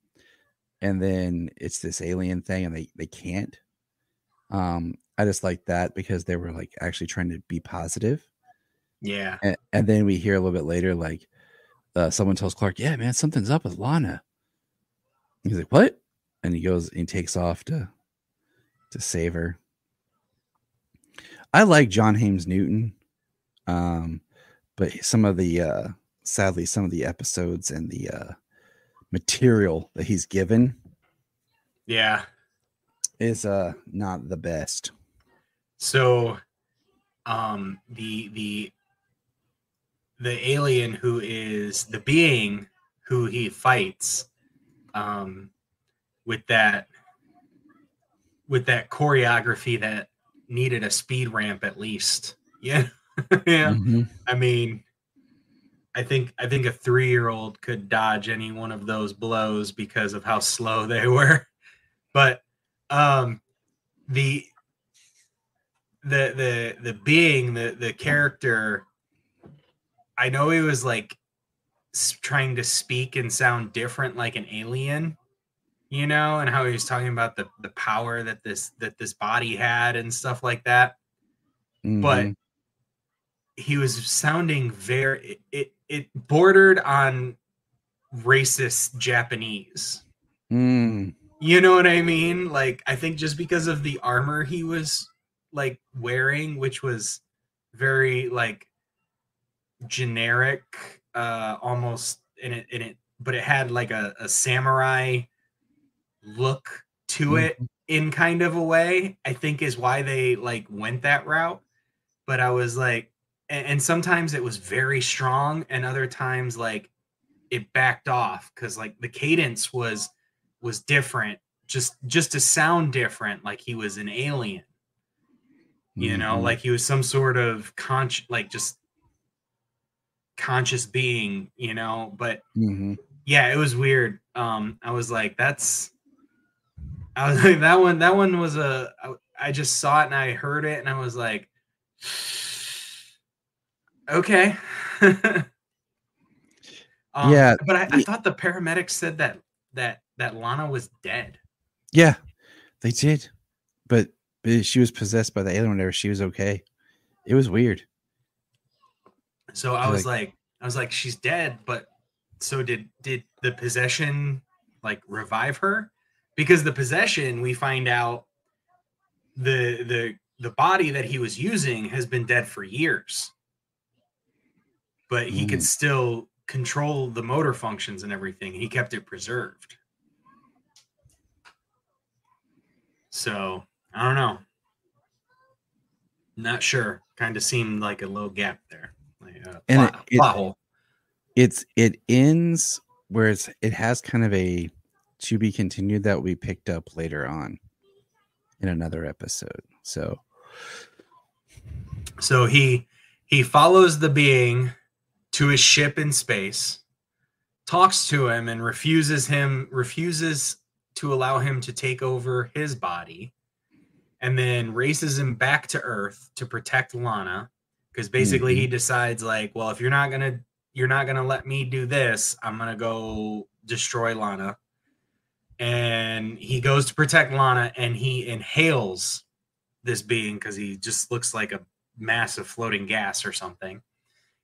[SPEAKER 3] And then it's this alien thing, and they can't. I just like that because they were like actually trying to be positive.
[SPEAKER 7] Yeah.
[SPEAKER 3] And then we hear a little bit later, like, someone tells Clark, yeah, man, something's up with Lana. He's like, what? And he goes and he takes off to save her. I like John Hames Newton. But some of the sadly, some of the episodes and the material that he's given is not the best.
[SPEAKER 7] So the alien who is the being who he fights with that choreography that needed a speed ramp at least. Yeah. Yeah.
[SPEAKER 3] Mm-hmm.
[SPEAKER 7] I mean, I think a 3-year-old could dodge any one of those blows because of how slow they were. But the being, the character, I know he was like trying to speak and sound different like an alien, and how he was talking about the power that this body had and stuff like that.
[SPEAKER 3] Mm-hmm.
[SPEAKER 7] But he was sounding very, it bordered on racist Japanese.
[SPEAKER 3] Mm.
[SPEAKER 7] You know what I mean? Like, I think just because of the armor he was like wearing, which was very like generic, almost in it, but it had like a samurai look to it in kind of a way, I think is why they like went that route. But I was like, and sometimes it was very strong, and other times like it backed off because like the cadence was different, just to sound different, like he was an alien, like he was some sort of just conscious being, but yeah, it was weird. I was like, that one was I just saw it and I heard it and I was like, okay.
[SPEAKER 3] Yeah,
[SPEAKER 7] but I thought the paramedics said that Lana was dead.
[SPEAKER 3] Yeah, they did, but she was possessed by the alien. Whenever she was okay, it was weird.
[SPEAKER 7] So I was like, she's dead, but so did the possession like revive her? Because the possession, we find out the body that he was using has been dead for years, but he could still control the motor functions and everything. He kept it preserved. So I don't know. Not sure. Kind of seemed like a little gap there. Like plot hole.
[SPEAKER 3] It ends where it has kind of a to be continued that we picked up later on in another episode. So
[SPEAKER 7] he follows the being to his ship in space, talks to him and refuses to allow him to take over his body, and then races him back to Earth to protect Lana, because basically he decides like, well, if you're not gonna let me do this, I'm gonna go destroy Lana. And he goes to protect Lana, and he inhales this being because he just looks like a mass of floating gas or something.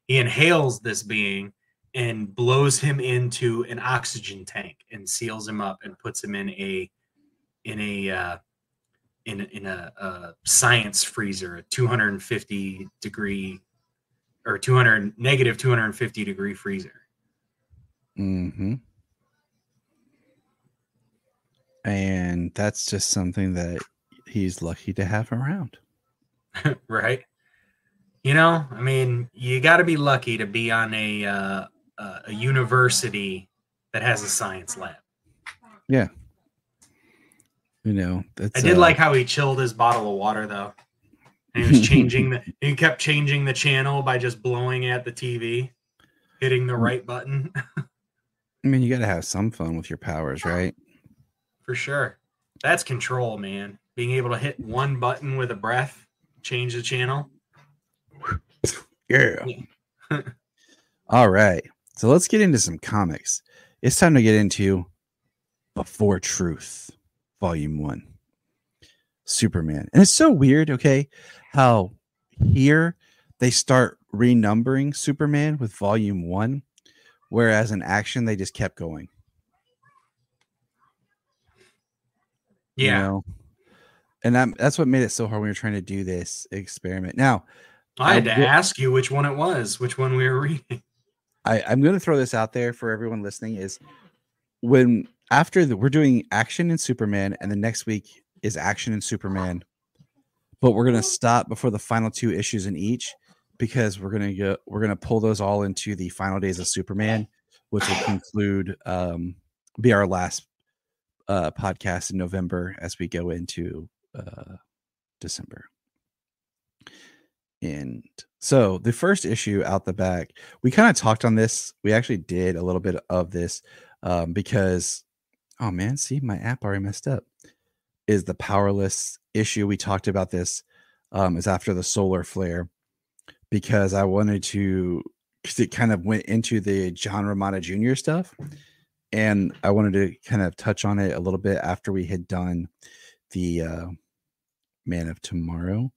[SPEAKER 7] He inhales this being and blows him into an oxygen tank and seals him up and puts him in a science freezer, a 250 degree or negative 250 degree freezer.
[SPEAKER 3] Mm-hmm. And that's just something that he's lucky to have around.
[SPEAKER 7] Right. You know, I mean, you got to be lucky to be on a university that has a science lab.
[SPEAKER 3] Yeah. You know,
[SPEAKER 7] I did like how he chilled his bottle of water though. And he was he kept changing the channel by just blowing at the TV, hitting the right button.
[SPEAKER 3] I mean, you got to have some fun with your powers, right?
[SPEAKER 7] For sure. That's control, man. Being able to hit one button with a breath, change the channel.
[SPEAKER 3] Yeah. All right. So let's get into some comics. It's time to get into Before Truth, Volume 1. Superman. And it's so weird, okay, how here they start renumbering Superman with Volume 1, whereas in action they just kept going.
[SPEAKER 7] Yeah.
[SPEAKER 3] You know? And that's what made it so hard when we were trying to do this experiment. Now,
[SPEAKER 7] I had to ask you which one it was, which one we were reading.
[SPEAKER 3] I'm going to throw this out there for everyone listening is we're doing action in Superman, and the next week is action in Superman, but we're going to stop before the final 2 issues in each because we're going to pull those all into the final days of Superman, which will conclude be our last podcast in November as we go into December. And so the first issue out the back, we kind of talked on this. We actually did a little bit of this because, oh man, see, my app already messed up. Is the powerless issue. We talked about this is after the solar flare because I wanted to, because it kind of went into the John Romita Jr. stuff. And I wanted to kind of touch on it a little bit after we had done the Man of Tomorrow.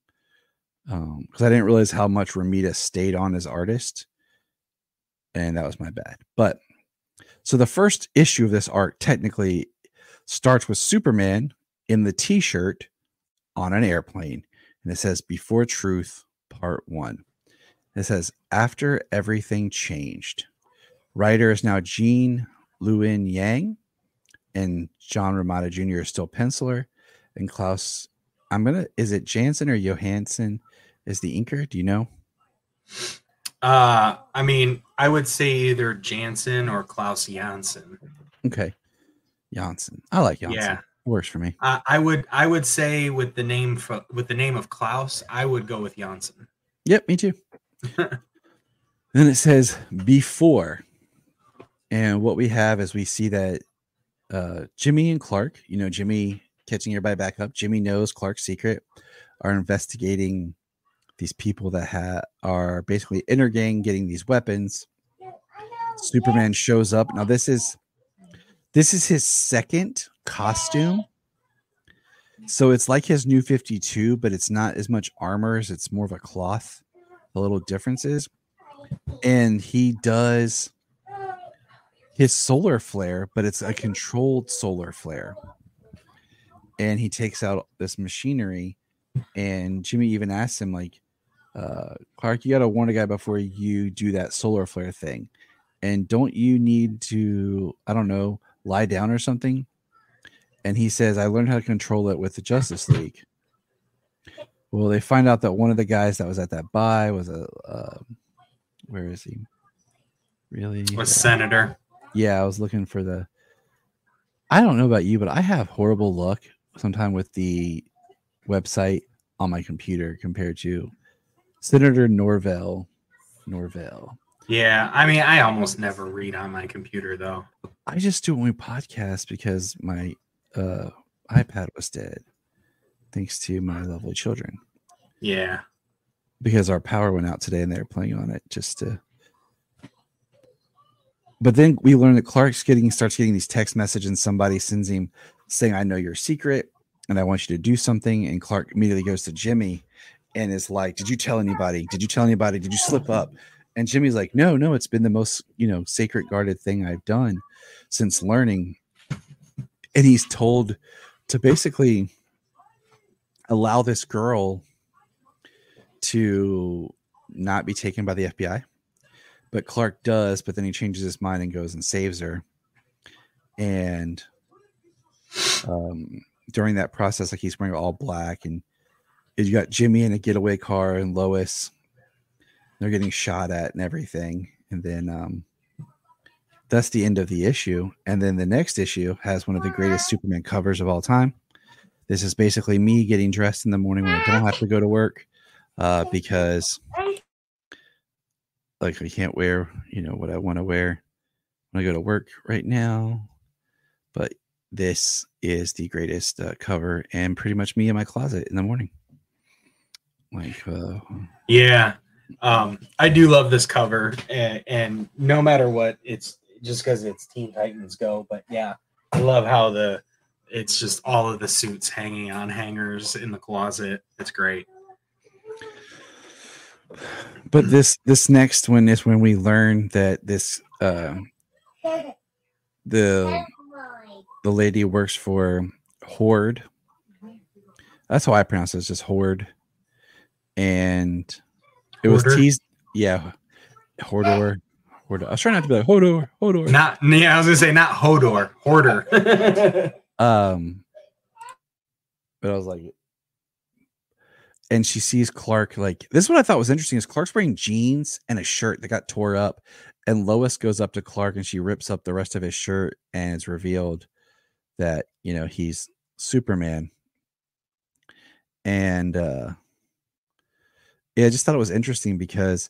[SPEAKER 3] Because I didn't realize how much Romita stayed on as artist. And that was my bad. But so the first issue of this arc technically starts with Superman in the t-shirt on an airplane. And it says Before Truth, Part 1. It says, after everything changed. Writer is now Gene Luen Yang. And John Romita Jr. is still penciler. And Klaus, is it Jansen or Johansson is the inker? Do you know?
[SPEAKER 7] I mean, I would say either Jansen or Klaus Janssen.
[SPEAKER 3] Okay. Janssen. I like Janssen.
[SPEAKER 7] Yeah.
[SPEAKER 3] Works for me.
[SPEAKER 7] I would say with the name of Klaus, I would go with Janssen.
[SPEAKER 3] Yep, me too. Then it says Before. And what we have is we see that Jimmy and Clark, Jimmy catching everybody back up. Jimmy knows Clark's secret, are investigating these people that are basically inner gang getting these weapons. Superman shows up. Now this is his second costume. So it's like his New 52, but it's not as much armor as it's more of a cloth. The little differences. And he does his solar flare, but it's a controlled solar flare. And he takes out this machinery, and Jimmy even asks him, like, Clark, you got to warn a guy before you do that solar flare thing. And don't you need to, I don't know, lie down or something? And he says, I learned how to control it with the Justice League. Well, they find out that one of the guys that was at that buy was where is he? Really?
[SPEAKER 7] A senator.
[SPEAKER 3] Yeah, I was looking for I don't know about you, but I have horrible luck sometimes with the website on my computer compared to Senator Norvell.
[SPEAKER 7] Yeah, I mean, I almost never read on my computer though.
[SPEAKER 3] I just do only podcasts because my iPad was dead, thanks to my lovely children.
[SPEAKER 7] Yeah.
[SPEAKER 3] Because our power went out today and they were playing on it just to. But then we learned that Clark starts getting these text messages, and somebody sends him saying, "I know your secret, and I want you to do something." And Clark immediately goes to Jimmy, and is like, "Did you tell anybody? Did you tell anybody? Did you slip up?" And Jimmy's like, "No, it's been the most sacred guarded thing I've done since learning." And he's told to basically allow this girl to not be taken by the FBI. But Clark does, but then he changes his mind and goes and saves her. And during that process, like, he's wearing all black, and you got Jimmy in a getaway car and Lois. They're getting shot at and everything. And then that's the end of the issue. And then the next issue has one of the greatest Superman covers of all time. This is basically me getting dressed in the morning when I don't have to go to work, because like I can't wear, what I want to wear when I go to work right now. But this is the greatest cover, and pretty much me in my closet in the morning. Like,
[SPEAKER 7] yeah, I do love this cover, and no matter what, it's just because it's Teen Titans Go. But yeah, I love how it's just all of the suits hanging on hangers in the closet. It's great.
[SPEAKER 3] But this next one is when we learn that this the lady works for Horde. That's how I pronounce it. It's just Horde. And it was teased. Yeah. Hodor. I was trying not to be like Hodor.
[SPEAKER 7] I was gonna say not Hodor. Hoarder.
[SPEAKER 3] But I was like, and she sees Clark, like, this is what I thought was interesting, is Clark's wearing jeans and a shirt that got tore up, and Lois goes up to Clark and she rips up the rest of his shirt, and it's revealed that he's Superman. And I just thought it was interesting because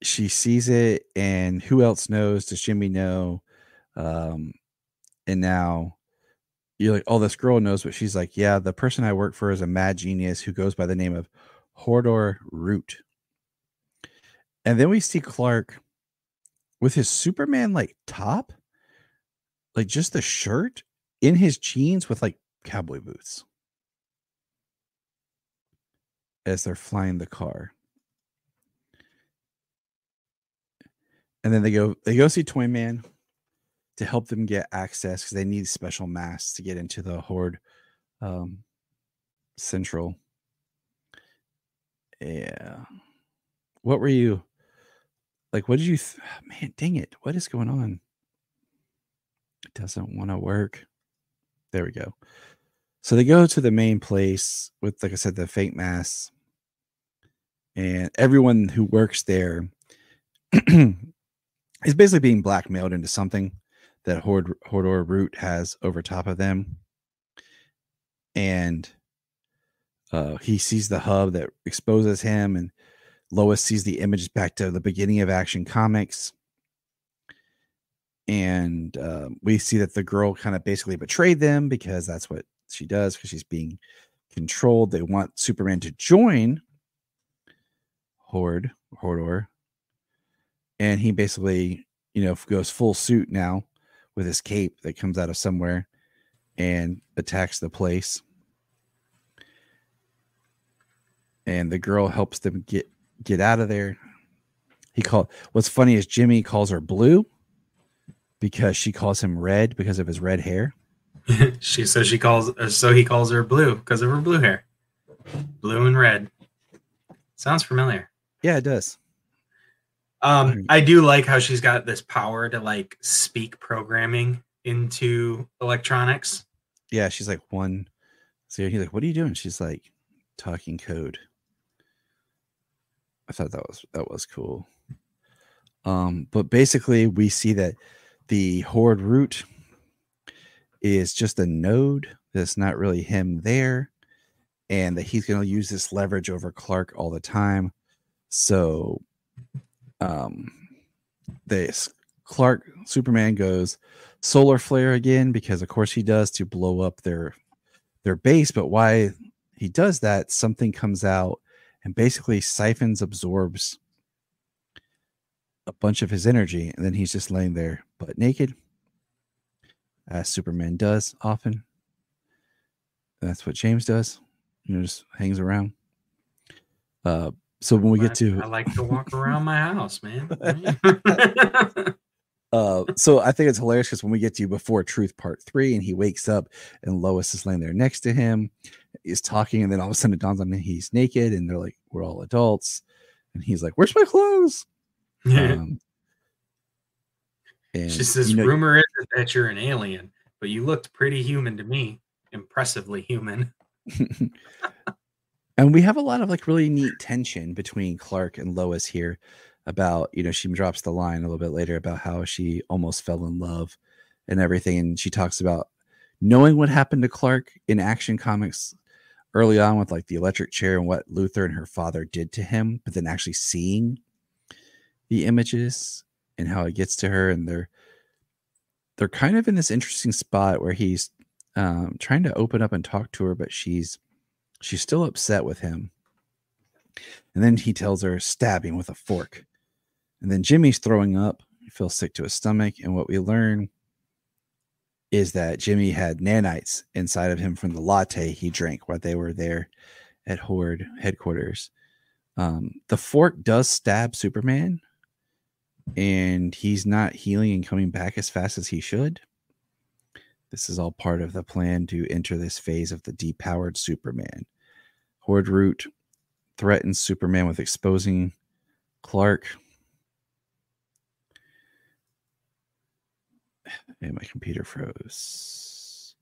[SPEAKER 3] she sees it, and who else knows? Does Jimmy know? And now you're like, oh, this girl knows, but she's like, yeah, the person I work for is a mad genius who goes by the name of Hodor Root. And then we see Clark with his Superman like top, like just the shirt, in his jeans with like cowboy boots, as they're flying the car. And then they go see Toy Man to help them get access, because they need special masks to get into the Horde Central. Yeah. What were you like? What did you man, dang it, what is going on? It doesn't want to work. There we go. So they go to the main place with, like I said, the fake masks, and everyone who works there is basically being blackmailed into something that Hodor Root has over top of them. And he sees the hub that exposes him, and Lois sees the images back to the beginning of Action Comics. And we see that the girl kind of basically betrayed them, because that's what she does, because she's being controlled. They want Superman to join Hodor. And he basically, goes full suit now with his cape that comes out of somewhere and attacks the place. And the girl helps them get out of there. What's funny is Jimmy calls her Blue because she calls him Red because of his red hair.
[SPEAKER 7] So he calls her Blue because of her blue hair. Blue and red. Sounds familiar.
[SPEAKER 3] Yeah, it does.
[SPEAKER 7] I do like how she's got this power to like speak programming into electronics.
[SPEAKER 3] Yeah, she's like one. So he's like, "What are you doing?" She's like, "Talking code." I thought that was cool. But basically we see that the Horde Root is just a node. That's not really him there, and that he's going to use this leverage over Clark all the time. So This Superman goes solar flare again because of course he does, to blow up their base. But why he does that, something comes out and basically absorbs a bunch of his energy, and then he's just laying there butt naked, as Superman does often. That's what James does, just hangs around. So when we get to,
[SPEAKER 7] I like to walk around my house, man.
[SPEAKER 3] So I think it's hilarious because when we get to Before Truth Part 3, and he wakes up and Lois is laying there next to him, he's talking, and then all of a sudden it dawns on him he's naked, and they're like, we're all adults, and he's like, where's my clothes? And
[SPEAKER 7] she says, rumor is that you're an alien, but you looked pretty human to me. Impressively human.
[SPEAKER 3] And we have a lot of like really neat tension between Clark and Lois here about, she drops the line a little bit later about how she almost fell in love and everything. And she talks about knowing what happened to Clark in Action Comics early on with like the electric chair and what Luthor and her father did to him, but then actually seeing the images and how it gets to her. And they're kind of in this interesting spot where he's trying to open up and talk to her, but she's still upset with him. And then he tells her, stab him with a fork. And then Jimmy's throwing up. He feels sick to his stomach. And what we learn is that Jimmy had nanites inside of him from the latte he drank while they were there at Horde headquarters. The fork does stab Superman, and he's not healing and coming back as fast as he should. This is all part of the plan to enter this phase of the depowered Superman. Horde Root threatens Superman with exposing Clark. And my computer froze.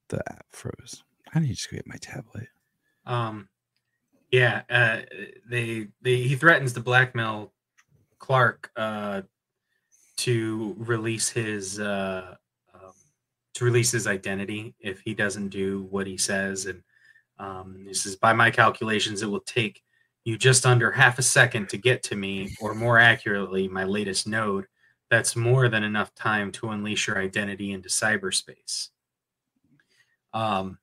[SPEAKER 3] The app froze. I need to just get my tablet.
[SPEAKER 7] He threatens to blackmail Clark to release his identity if he doesn't do what he says. And this is, by my calculations, it will take you just under half a second to get to me, or more accurately, my latest node. That's more than enough time to unleash your identity into cyberspace. And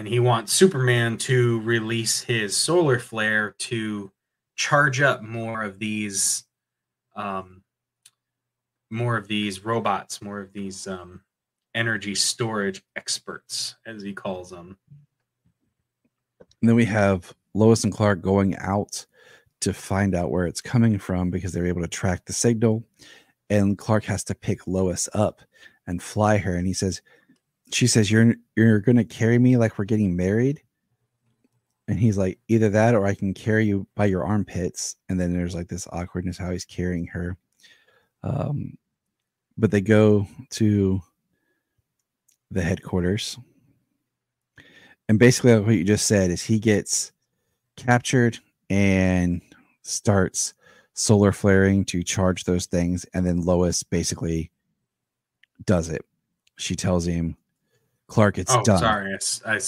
[SPEAKER 7] he wants Superman to release his solar flare to charge up more of these robots, more of these energy storage experts, as he calls them.
[SPEAKER 3] And then we have Lois and Clark going out to find out where it's coming from because they're able to track the signal. And Clark has to pick Lois up and fly her. And she says, you're going to carry me like we're getting married. And he's like, either that or I can carry you by your armpits. And then there's like this awkwardness how he's carrying her. But they go to the headquarters. And basically what you just said is he gets captured and starts solar flaring to charge those things. And then Lois basically does it. She tells him, Clark, it's done.
[SPEAKER 7] Sorry. I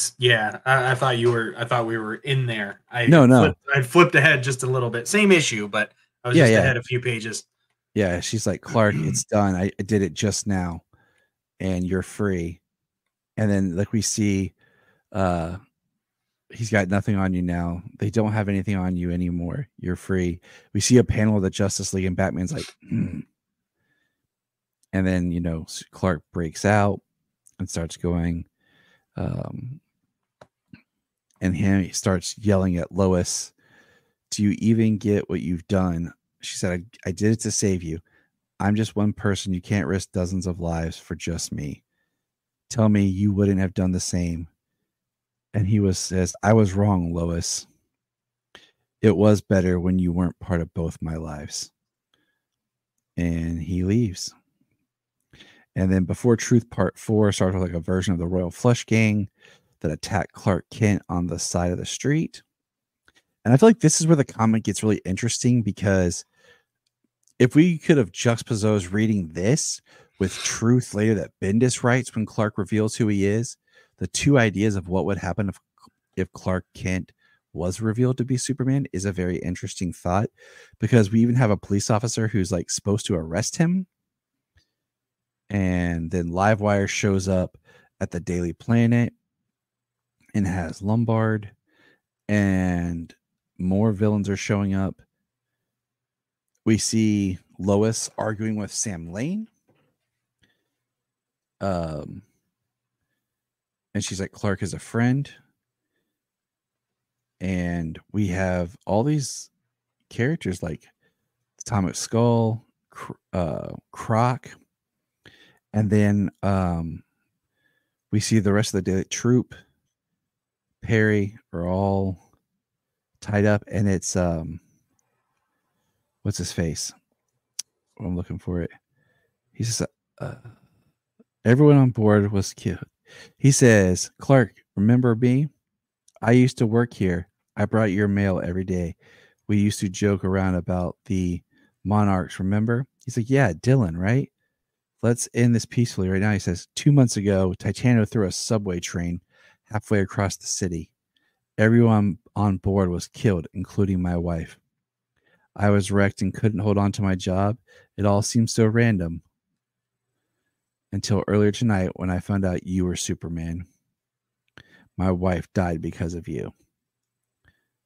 [SPEAKER 7] thought we were in there.
[SPEAKER 3] No.
[SPEAKER 7] I flipped ahead just a little bit. Same issue, but I was ahead a few pages.
[SPEAKER 3] Yeah. She's like, Clark, it's done. I did it just now and you're free. And then like we see, he's got nothing on you now. They don't have anything on you anymore. You're free. We see a panel of the Justice League and Batman's like, And then, Clark breaks out and starts going. And he starts yelling at Lois, do you even get what you've done? She said, I did it to save you. I'm just one person. You can't risk dozens of lives for just me. Tell me you wouldn't have done the same. And he says, I was wrong, Lois. It was better when you weren't part of both my lives. And he leaves. And then Before Truth Part 4 starts with like a version of the Royal Flush Gang that attack Clark Kent on the side of the street. And I feel like this is where the comic gets really interesting, because if we could have juxtaposed reading this with Truth later that Bendis writes when Clark reveals who he is, the two ideas of what would happen if Clark Kent was revealed to be Superman is a very interesting thought, because we even have a police officer who's like supposed to arrest him. And then Livewire shows up at the Daily Planet and has Lombard, and more villains are showing up. We see Lois arguing with Sam Lane. And she's like, Clark is a friend. And we have all these characters like Atomic Skull, Croc. And then we see the rest of the Daily Troop, Perry, are all tied up. And it's, what's his face? I'm looking for it. He says, everyone on board was killed. He says, Clark, remember me? I used to work here. I brought your mail every day. We used to joke around about the monarchs, remember? He's like, yeah, Dylan, right? Let's end this peacefully right now. He says, 2 months ago, Titano threw a subway train halfway across the city. Everyone on board was killed, including my wife. I was wrecked and couldn't hold on to my job. It all seemed so random. Until earlier tonight when I found out you were Superman. My wife died because of you.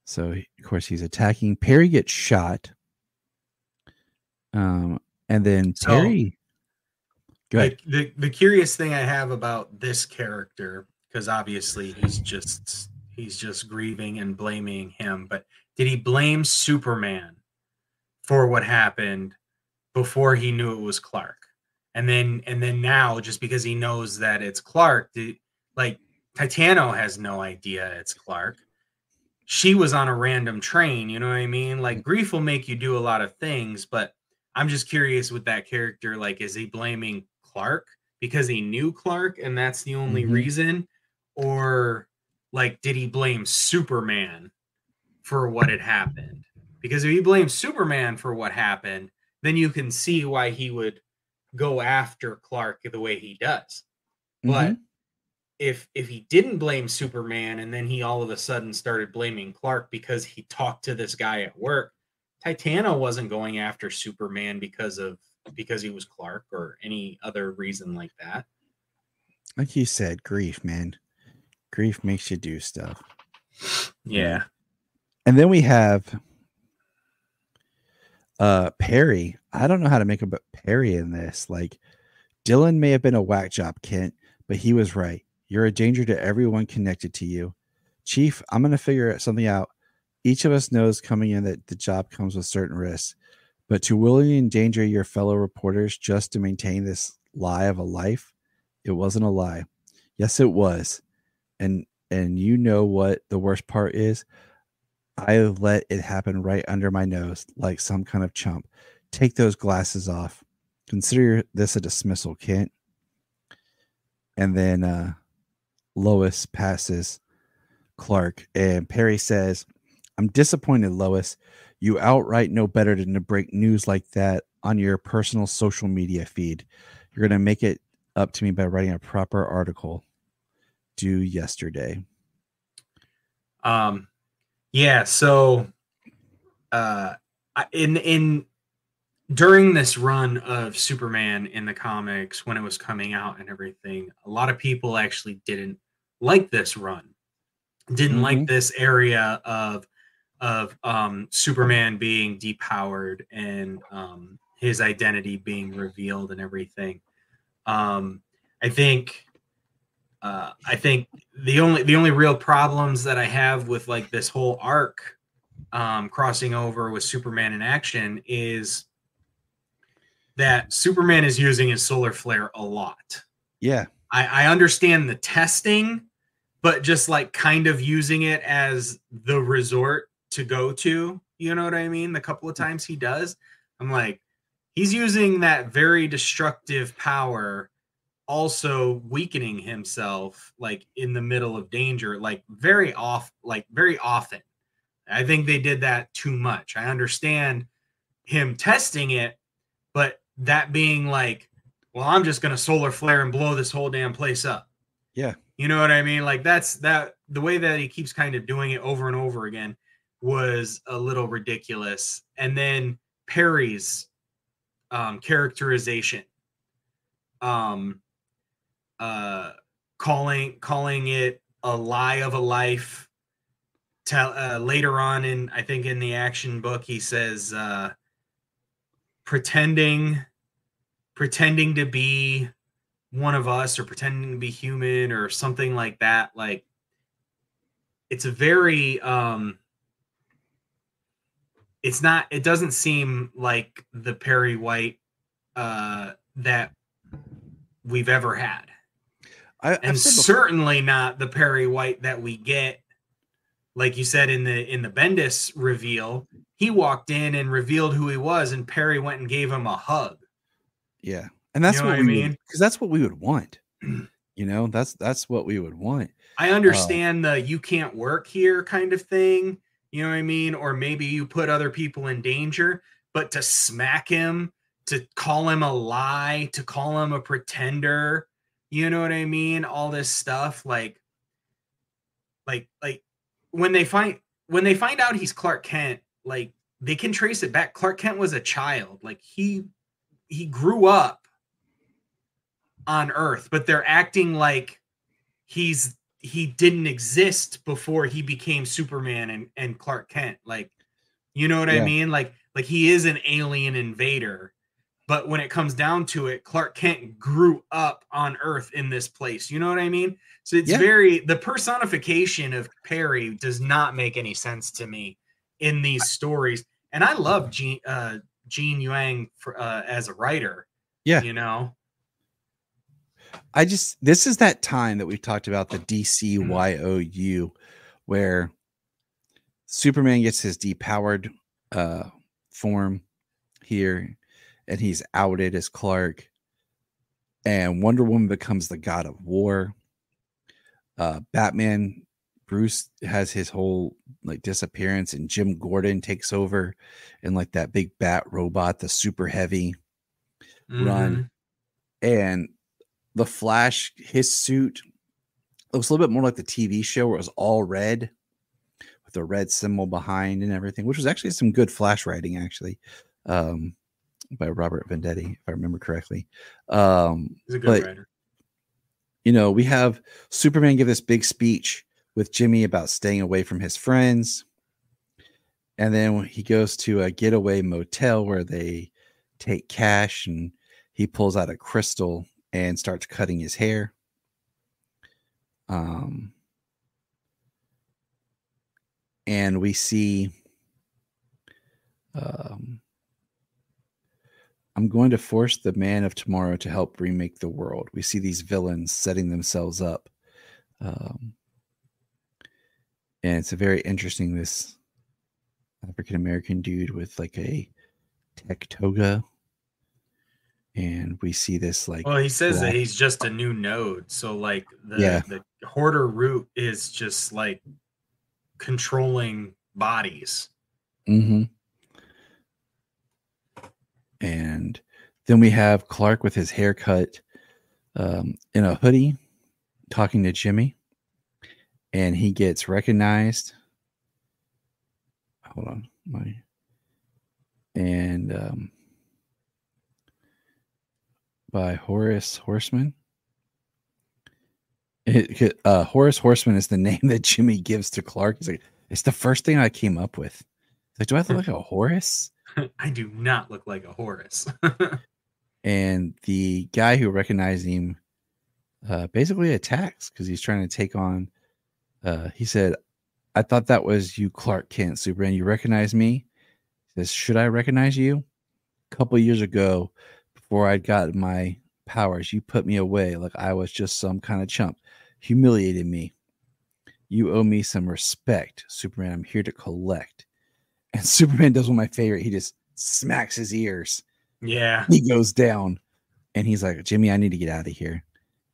[SPEAKER 3] So, of course, he's attacking. Perry gets shot. And then Perry...
[SPEAKER 7] The curious thing I have about this character, because obviously he's just grieving and blaming him, but did he blame Superman for what happened before he knew it was Clark? And then now, just because he knows that it's Clark, Titano has no idea it's Clark. She was on a random train, you know what I mean? Like, grief will make you do a lot of things, but I'm just curious with that character, like, is he blaming Clark because he knew Clark and that's the only reason? Or, like, did he blame Superman for what had happened? Because if he blames Superman for what happened, then you can see why he would go after Clark the way he does. But if he didn't blame Superman and then he all of a sudden started blaming Clark because he talked to this guy at work, Titano wasn't going after Superman because he was Clark or any other reason like that.
[SPEAKER 3] Like you said, grief, man. Grief makes you do stuff.
[SPEAKER 7] Yeah.
[SPEAKER 3] And then we have Perry. I don't know how to make a Perry in this. Like, Dylan may have been a whack job, Kent, but he was right. You're a danger to everyone connected to you. Chief, I'm going to figure something out. Each of us knows coming in that the job comes with certain risks, but to willingly endanger your fellow reporters just to maintain this lie of a life, it wasn't a lie. Yes, it was. And you know what the worst part is? I let it happen right under my nose like some kind of chump. Take those glasses off. Consider this a dismissal, Kent. And then Lois passes Clark, and Perry says, I'm disappointed, Lois. You outright know better than to break news like that on your personal social media feed. You're going to make it up to me by writing a proper article due yesterday.
[SPEAKER 7] Yeah, so in during this run of Superman in the comics, when it was coming out and everything, a lot of people actually didn't like this run. Didn't like this area of Superman being depowered and his identity being revealed and everything. I think the only real problems that I have with like this whole arc crossing over with Superman in action is that Superman is using his solar flare a lot.
[SPEAKER 3] Yeah.
[SPEAKER 7] I understand the testing, but just like kind of using it as the resort to go to, you know what I mean? The couple of times he does, I'm like, he's using that very destructive power, also weakening himself like in the middle of danger, like very often. I think they did that too much. I understand him testing it, but that being like, well, I'm just going to solar flare and blow this whole damn place up.
[SPEAKER 3] Yeah.
[SPEAKER 7] You know what I mean? Like that the way that he keeps kind of doing it over and over again was a little ridiculous. And then Perry's characterization, calling it a lie of a life. Later on I think in the action book, he says, pretending to be one of us, or pretending to be human, or something like that. Like, it's a very, it doesn't seem like the Perry White that we've ever had. And certainly not the Perry White that we get, like you said, in the Bendis reveal. He walked in and revealed who he was, and Perry went and gave him a hug.
[SPEAKER 3] Yeah. And that's
[SPEAKER 7] what I mean?
[SPEAKER 3] Because that's what we would want. That's what we would want.
[SPEAKER 7] I understand the you can't work here kind of thing. You know what I mean? Or maybe you put other people in danger, but to smack him, to call him a lie, to call him a pretender, you know what I mean? All this stuff, like when they find out he's Clark Kent, like, they can trace it back. Clark Kent was a child. Like, he grew up on Earth, but they're acting like he didn't exist before he became Superman and Clark Kent. Like, you know what I mean? Like he is an alien invader, but when it comes down to it, Clark Kent grew up on Earth in this place. You know what I mean? So it's the personification of Perry does not make any sense to me in these stories. And I love Gene Yang as a writer.
[SPEAKER 3] Yeah.
[SPEAKER 7] You know,
[SPEAKER 3] this is that time that we've talked about, the DCYOU, where Superman gets his depowered form here, and he's outed as Clark, and Wonder Woman becomes the god of war. Batman, Bruce has his whole like disappearance, and Jim Gordon takes over in like that big bat robot, the super heavy run. And the Flash, his suit looks a little bit more like the TV show, where it was all red with the red symbol behind and everything, which was actually some good Flash writing, actually, by Robert Venditti, if I remember correctly.
[SPEAKER 7] He's a good writer.
[SPEAKER 3] You know, we have Superman give this big speech with Jimmy about staying away from his friends. And then he goes to a getaway motel where they take cash, and he pulls out a crystal and starts cutting his hair. And we see, I'm going to force the man of tomorrow to help remake the world. We see these villains setting themselves up. And it's a very interesting, this African-American dude with like a tech toga. And we see this like,
[SPEAKER 7] well, he says that he's just a new node. So like the hoarder root is just like controlling bodies.
[SPEAKER 3] Mm-hmm. And then we have Clark with his haircut, in a hoodie, talking to Jimmy, and he gets recognized. Hold on, by Horace Horseman. Horace Horseman is the name that Jimmy gives to Clark. He's like, it's the first thing I came up with. He's like, do I look like a Horace?
[SPEAKER 7] I do not look like a Horace.
[SPEAKER 3] And the guy who recognized him basically attacks because he's trying to take on. He said, I thought that was you, Clark Kent, Superman. You recognize me? He says, should I recognize you? A couple years ago, before I got my powers, you put me away like I was just some kind of chump. Humiliated me. You owe me some respect, Superman. I'm here to collect. And Superman does one of my favorite. He just smacks his ears.
[SPEAKER 7] Yeah.
[SPEAKER 3] He goes down. And he's like, Jimmy, I need to get out of here. And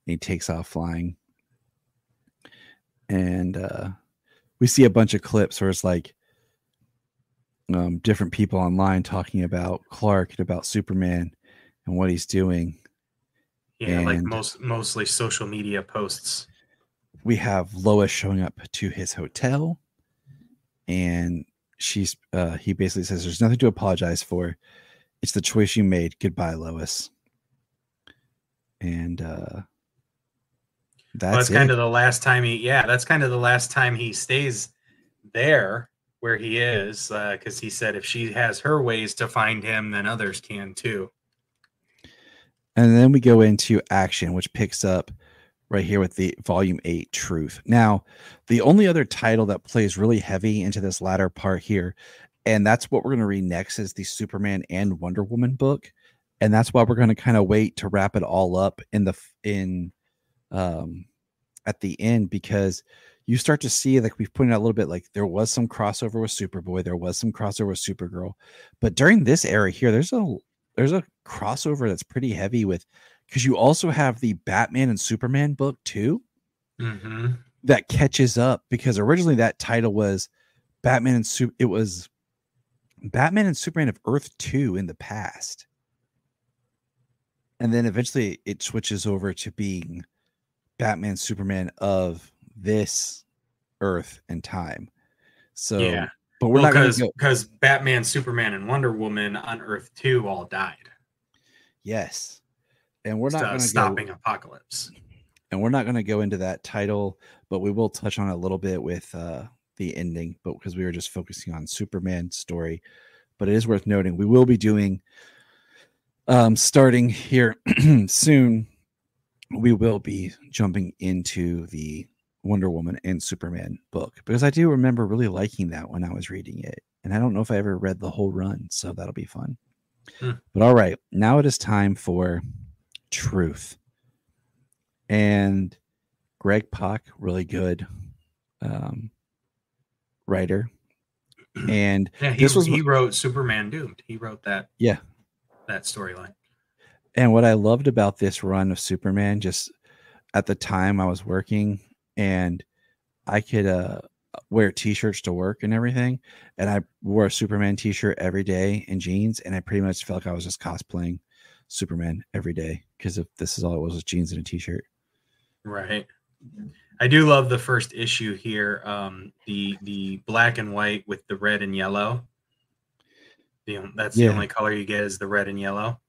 [SPEAKER 3] he takes off flying. And we see a bunch of clips where it's like different people online talking about Clark and about Superman and what he's doing.
[SPEAKER 7] Yeah, and like mostly social media posts.
[SPEAKER 3] we have Lois showing up to his hotel, and he basically says there's nothing to apologize for. It's the choice you made. Goodbye, Lois. And that's
[SPEAKER 7] kind of the last time that's kind of the last time he stays there where he is, because he said if she has her ways to find him, then others can too.
[SPEAKER 3] And then we go into action, which picks up right here with the volume 8 Truth. Now, the only other title that plays really heavy into this latter part here, and that's what we're going to read next, is the Superman and Wonder Woman book. And that's why we're going to kind of wait to wrap it all up at the end, because you start to see, like we've pointed out a little bit, like there was some crossover with Superboy, there was some crossover with Supergirl, but during this era here, there's a crossover that's pretty heavy with, because you also have the Batman and Superman book too, that catches up, because originally that title was Batman and Superman of Earth 2 in the past, and then eventually it switches over to being Batman Superman of this Earth and time. So
[SPEAKER 7] yeah,
[SPEAKER 3] but we're not going to go,
[SPEAKER 7] because Batman, Superman, and Wonder Woman on Earth 2 all died.
[SPEAKER 3] Yes. And we're not going to
[SPEAKER 7] stopping Apocalypse.
[SPEAKER 3] And we're not going to go into that title, but we will touch on it a little bit with the ending, but because we were just focusing on Superman's story. But it is worth noting we will be doing starting here soon. We will be jumping into the Wonder Woman and Superman book, because I do remember really liking that when I was reading it. And I don't know if I ever read the whole run, so that'll be fun. But all right, now it is time for Truth. And Greg Pak, really good writer. And
[SPEAKER 7] yeah, he wrote Superman Doomed. He wrote that.
[SPEAKER 3] Yeah.
[SPEAKER 7] That storyline.
[SPEAKER 3] And what I loved about this run of Superman, just at the time I was working and I could wear t-shirts to work and everything. And I wore a Superman t-shirt every day and jeans. And I pretty much felt like I was just cosplaying Superman every day, because if this is all it was jeans and a t-shirt. Right.
[SPEAKER 7] I do love the first issue here. The black and white with the red and yellow. That's the only color you get is the red and yellow.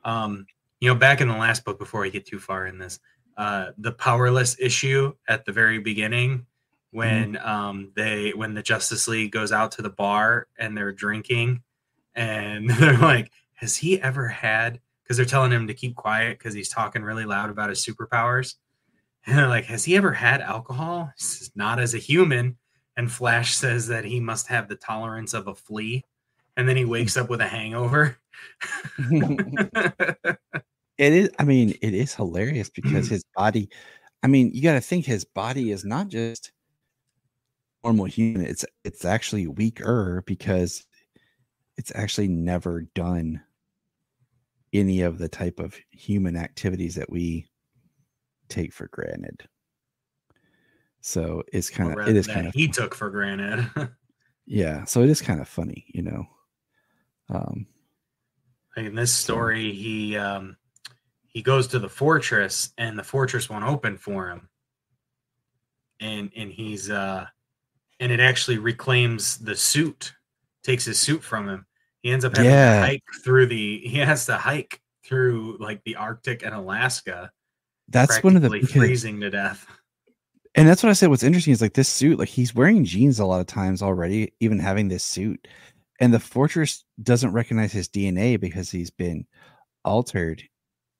[SPEAKER 7] Back in the last book, before I get too far in this, the Powerless issue at the very beginning, when when the Justice League goes out to the bar and they're drinking, and they're like, has he ever had, because they're telling him to keep quiet because he's talking really loud about his superpowers, and they're like, has he ever had alcohol? He says, not as a human. And Flash says that he must have the tolerance of a flea, and then he wakes up with a hangover.
[SPEAKER 3] It is hilarious, because his body, you got to think his body is not just normal human. It's actually weaker, because it's actually never done any of the type of human activities that we take for granted. So it's kind of
[SPEAKER 7] he took for granted.
[SPEAKER 3] Yeah. So it is kind of funny,
[SPEAKER 7] in this story, he goes to the fortress, and the fortress won't open for him. And he's and it actually reclaims the suit, takes his suit from him. He ends up having to hike through like the Arctic and Alaska.
[SPEAKER 3] That's one of the
[SPEAKER 7] freezing to death.
[SPEAKER 3] And that's what I said. What's interesting is like this suit, like he's wearing jeans a lot of times already, even having this suit. And the fortress doesn't recognize his DNA because he's been altered.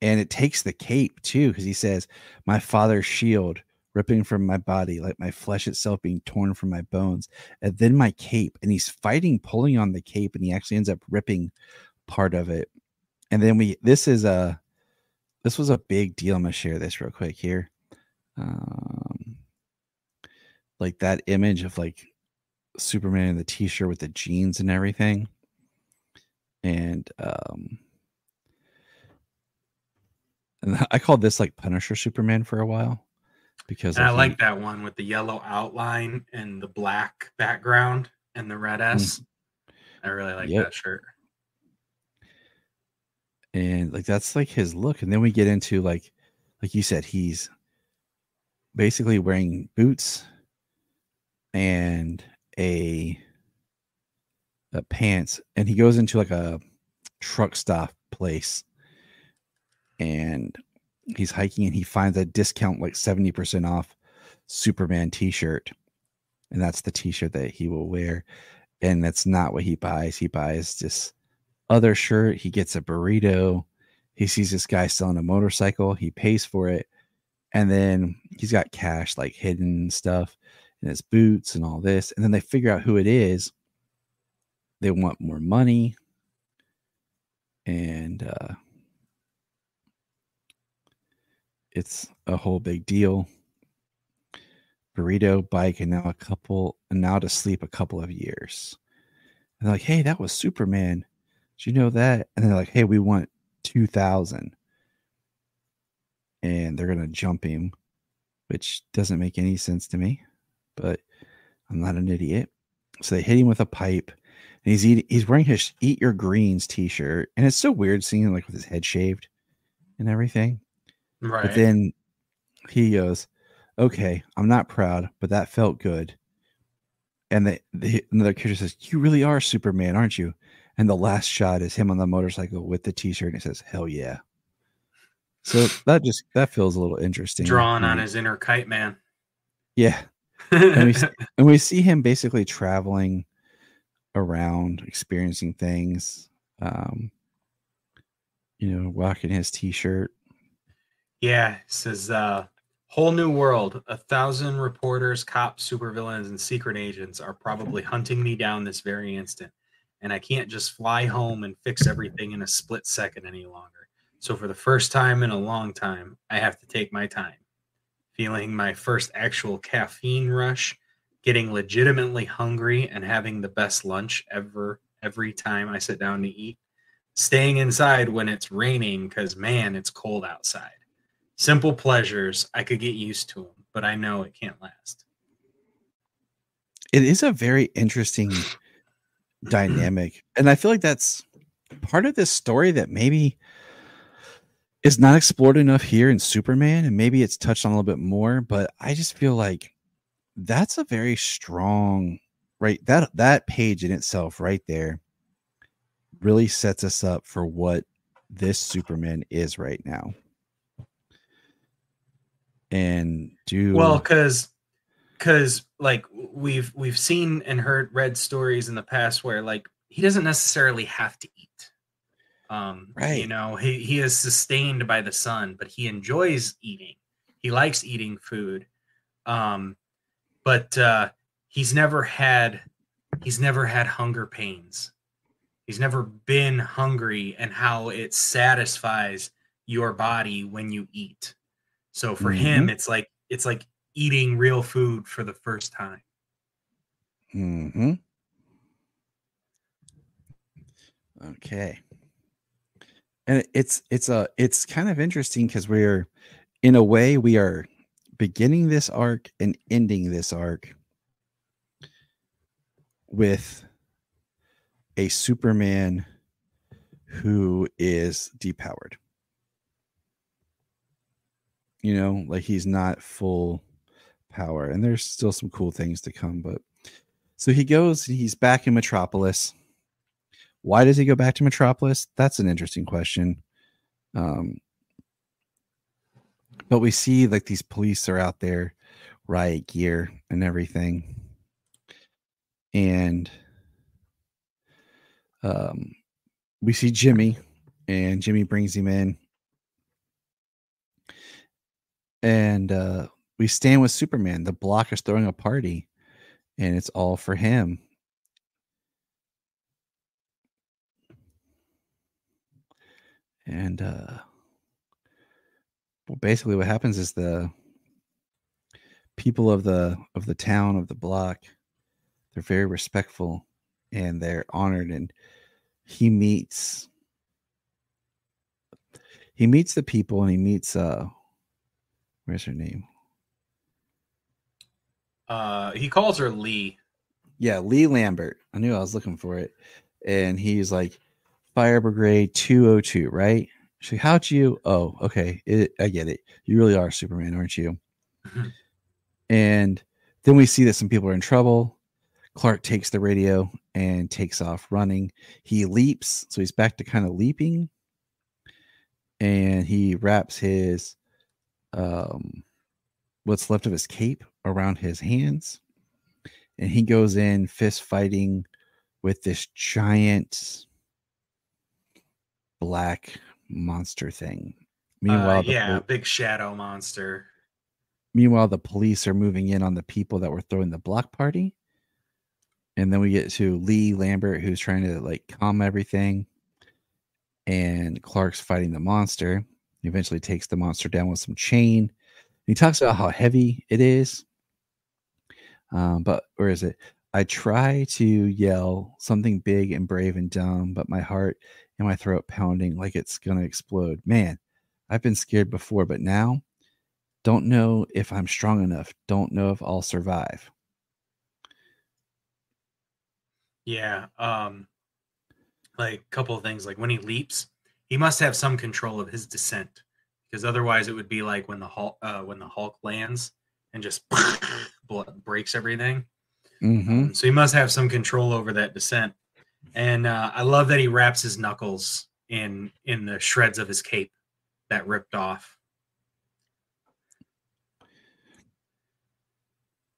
[SPEAKER 3] And it takes the cape too, because he says, my father's shield ripping from my body, like my flesh itself being torn from my bones. And then my cape. And he's fighting, pulling on the cape, and he actually ends up ripping part of it. And then this was a big deal. I'm going to share this real quick here. Like that image of like Superman in the t-shirt with the jeans and everything. And I called this like Punisher Superman for a while, because
[SPEAKER 7] I like that one with the yellow outline and the black background and the red S. I really like that shirt.
[SPEAKER 3] And like that's like his look. And then we get into like you said, he's basically wearing boots and a pants, and he goes into like a truck stop place, and he's hiking, and he finds a discount like 70% off Superman t-shirt, and that's the t-shirt that he will wear. And that's not what he buys. He buys this other shirt. He gets a burrito. He sees this guy selling a motorcycle. He pays for it. And then he's got cash like hidden and stuff in his boots and all this. And then they figure out who it is. They want more money. And it's a whole big deal. Burrito, bike, and now to sleep a couple of years. And they're like, hey, that was Superman. Did you know that? And they're like, hey, we want 2,000. And they're going to jump him, which doesn't make any sense to me, but I'm not an idiot. So they hit him with a pipe, and he's wearing his Eat Your Greens t-shirt. And it's so weird seeing him like with his head shaved and everything.
[SPEAKER 7] Right.
[SPEAKER 3] But then he goes, okay, I'm not proud, but that felt good. And another character says, you really are Superman, aren't you? And the last shot is him on the motorcycle with the t-shirt, and it says, hell yeah. So that feels a little interesting.
[SPEAKER 7] Drawn on his inner kite man.
[SPEAKER 3] Yeah. And we see him basically traveling around, experiencing things, rocking his t-shirt.
[SPEAKER 7] Yeah, it says, whole new world. 1,000 reporters, cops, supervillains, and secret agents are probably hunting me down this very instant. And I can't just fly home and fix everything in a split second any longer. So for the first time in a long time, I have to take my time. Feeling my first actual caffeine rush, getting legitimately hungry, and having the best lunch ever every time I sit down to eat. Staying inside when it's raining because, man, it's cold outside. Simple pleasures, I could get used to them, but I know it can't last.
[SPEAKER 3] It is a very interesting dynamic. And I feel like that's part of this story that maybe is not explored enough here in Superman, and maybe it's touched on a little bit more, but I just feel like that's a very strong, right? That page in itself right there really sets us up for what this Superman is right now. And
[SPEAKER 7] because like we've seen and read stories in the past where like he doesn't necessarily have to eat. Right. He is sustained by the sun, but he enjoys eating. He likes eating food. But he's never had hunger pains. He's never been hungry and how it satisfies your body when you eat. So for him, it's like eating real food for the first time.
[SPEAKER 3] Mm-hmm. Okay. And it's kind of interesting because we are beginning this arc and ending this arc with a Superman who is depowered. Like he's not full power, and there's still some cool things to come. But so he's back in Metropolis. Why does he go back to Metropolis? That's an interesting question. But we see like these police are out there, riot gear and everything. And we see Jimmy, and Jimmy brings him in. And we stand with Superman. The block is throwing a party, and it's all for him. And basically what happens is the people of the town, of the block, they're very respectful and they're honored. And he meets the people, and he meets where's her name?
[SPEAKER 7] He calls her Lee.
[SPEAKER 3] Yeah, Lee Lambert. I knew I was looking for it. And he's like, Fire Brigade 202, right? She's like, how'd you? Oh, okay. I get it. You really are Superman, aren't you? And then we see that some people are in trouble. Clark takes the radio and takes off running. He leaps, so he's back to kind of leaping. And he wraps his what's left of his cape around his hands. And he goes in fist fighting with this giant black monster thing. Meanwhile,
[SPEAKER 7] big shadow monster.
[SPEAKER 3] Meanwhile, the police are moving in on the people that were throwing the block party. And then we get to Lee Lambert, who's trying to like calm everything. And Clark's fighting the monster. He eventually takes the monster down with some chain. He talks about how heavy it is. But where is it? I try to yell something big and brave and dumb, but my heart and my throat pounding like it's going to explode. Man, I've been scared before, but now don't know if I'm strong enough. Don't know if I'll survive.
[SPEAKER 7] Yeah. Like a couple of things, like when he leaps, he must have some control of his descent, because otherwise it would be like when the Hulk lands and just breaks everything.
[SPEAKER 3] Mm-hmm.
[SPEAKER 7] So he must have some control over that descent. And I love that he wraps his knuckles in the shreds of his cape that ripped off.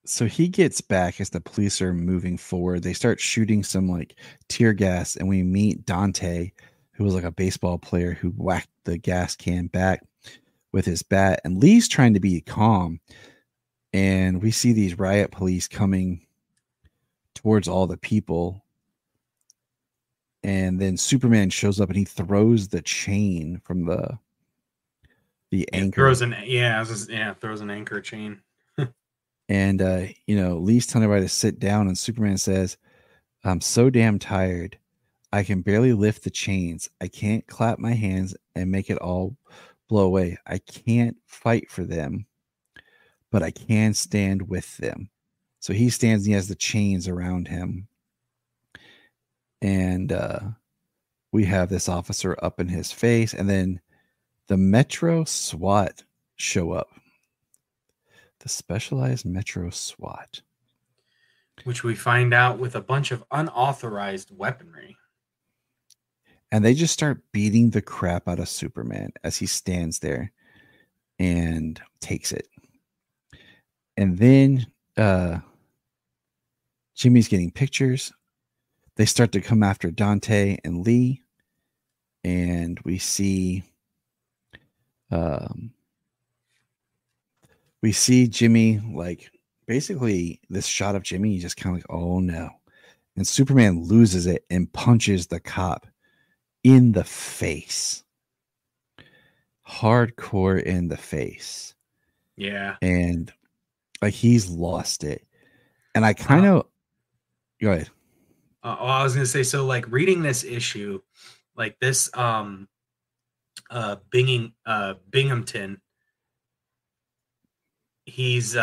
[SPEAKER 3] So he gets back as the police are moving forward. They start shooting some like tear gas, and we meet Dante, who was like a baseball player who whacked the gas can back with his bat. And Lee's trying to be calm, and we see these riot police coming towards all the people. And then Superman shows up and he throws the chain from the anchor.
[SPEAKER 7] Throws an anchor chain.
[SPEAKER 3] And Lee's telling everybody to sit down, and Superman says, "I'm so damn tired. I can barely lift the chains. I can't clap my hands and make it all blow away. I can't fight for them, but I can stand with them." So he stands and he has the chains around him. And we have this officer up in his face, and then the Metro SWAT show up. The Specialized Metro SWAT.
[SPEAKER 7] Which we find out with a bunch of unauthorized weaponry.
[SPEAKER 3] And they just start beating the crap out of Superman as he stands there and takes it. And then Jimmy's getting pictures. They start to come after Dante and Lee. And we see Jimmy, like, basically this shot of Jimmy, just kind of like, oh no. And Superman loses it and punches the cop in the face. Hardcore in the face.
[SPEAKER 7] Yeah.
[SPEAKER 3] And like he's lost it. And I kind of go ahead.
[SPEAKER 7] I was gonna say, so like reading this issue, like this Binghamton, he's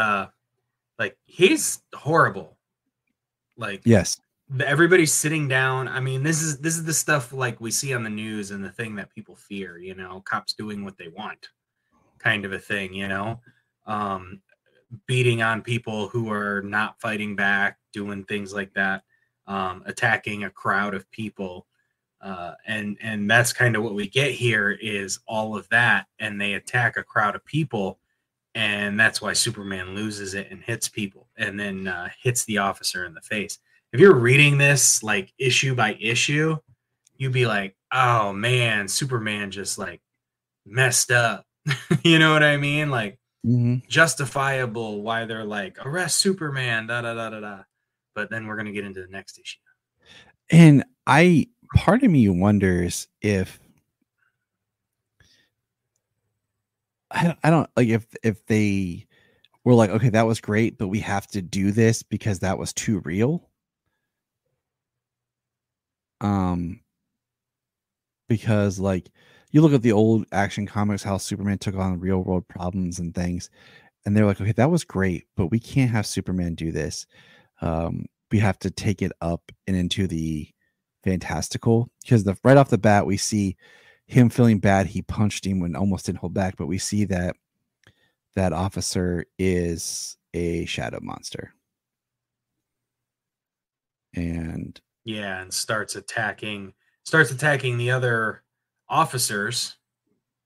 [SPEAKER 7] horrible. Like,
[SPEAKER 3] yes,
[SPEAKER 7] everybody's sitting down. I mean, this is the stuff like we see on the news, and the thing that people fear, cops doing what they want, kind of a thing, beating on people who are not fighting back, doing things like that, attacking a crowd of people. And that's kind of what we get here is all of that. And they attack a crowd of people. And that's why Superman loses it and hits people, and then hits the officer in the face. If you're reading this like issue by issue, you'd be like, oh man, Superman just like messed up. You know what I mean? Like, justifiable why they're like, arrest Superman, da da da da da. But then we're gonna get into the next issue.
[SPEAKER 3] And part of me wonders if I don't like if they were like, okay, that was great, but we have to do this because that was too real. Because like you look at the old Action Comics, how Superman took on real world problems and things, and they're like, okay, that was great, but we can't have Superman do this. We have to take it up and into the fantastical, because right off the bat we see him feeling bad. He punched him when almost didn't hold back, but we see that that officer is a shadow monster. And
[SPEAKER 7] and starts attacking the other officers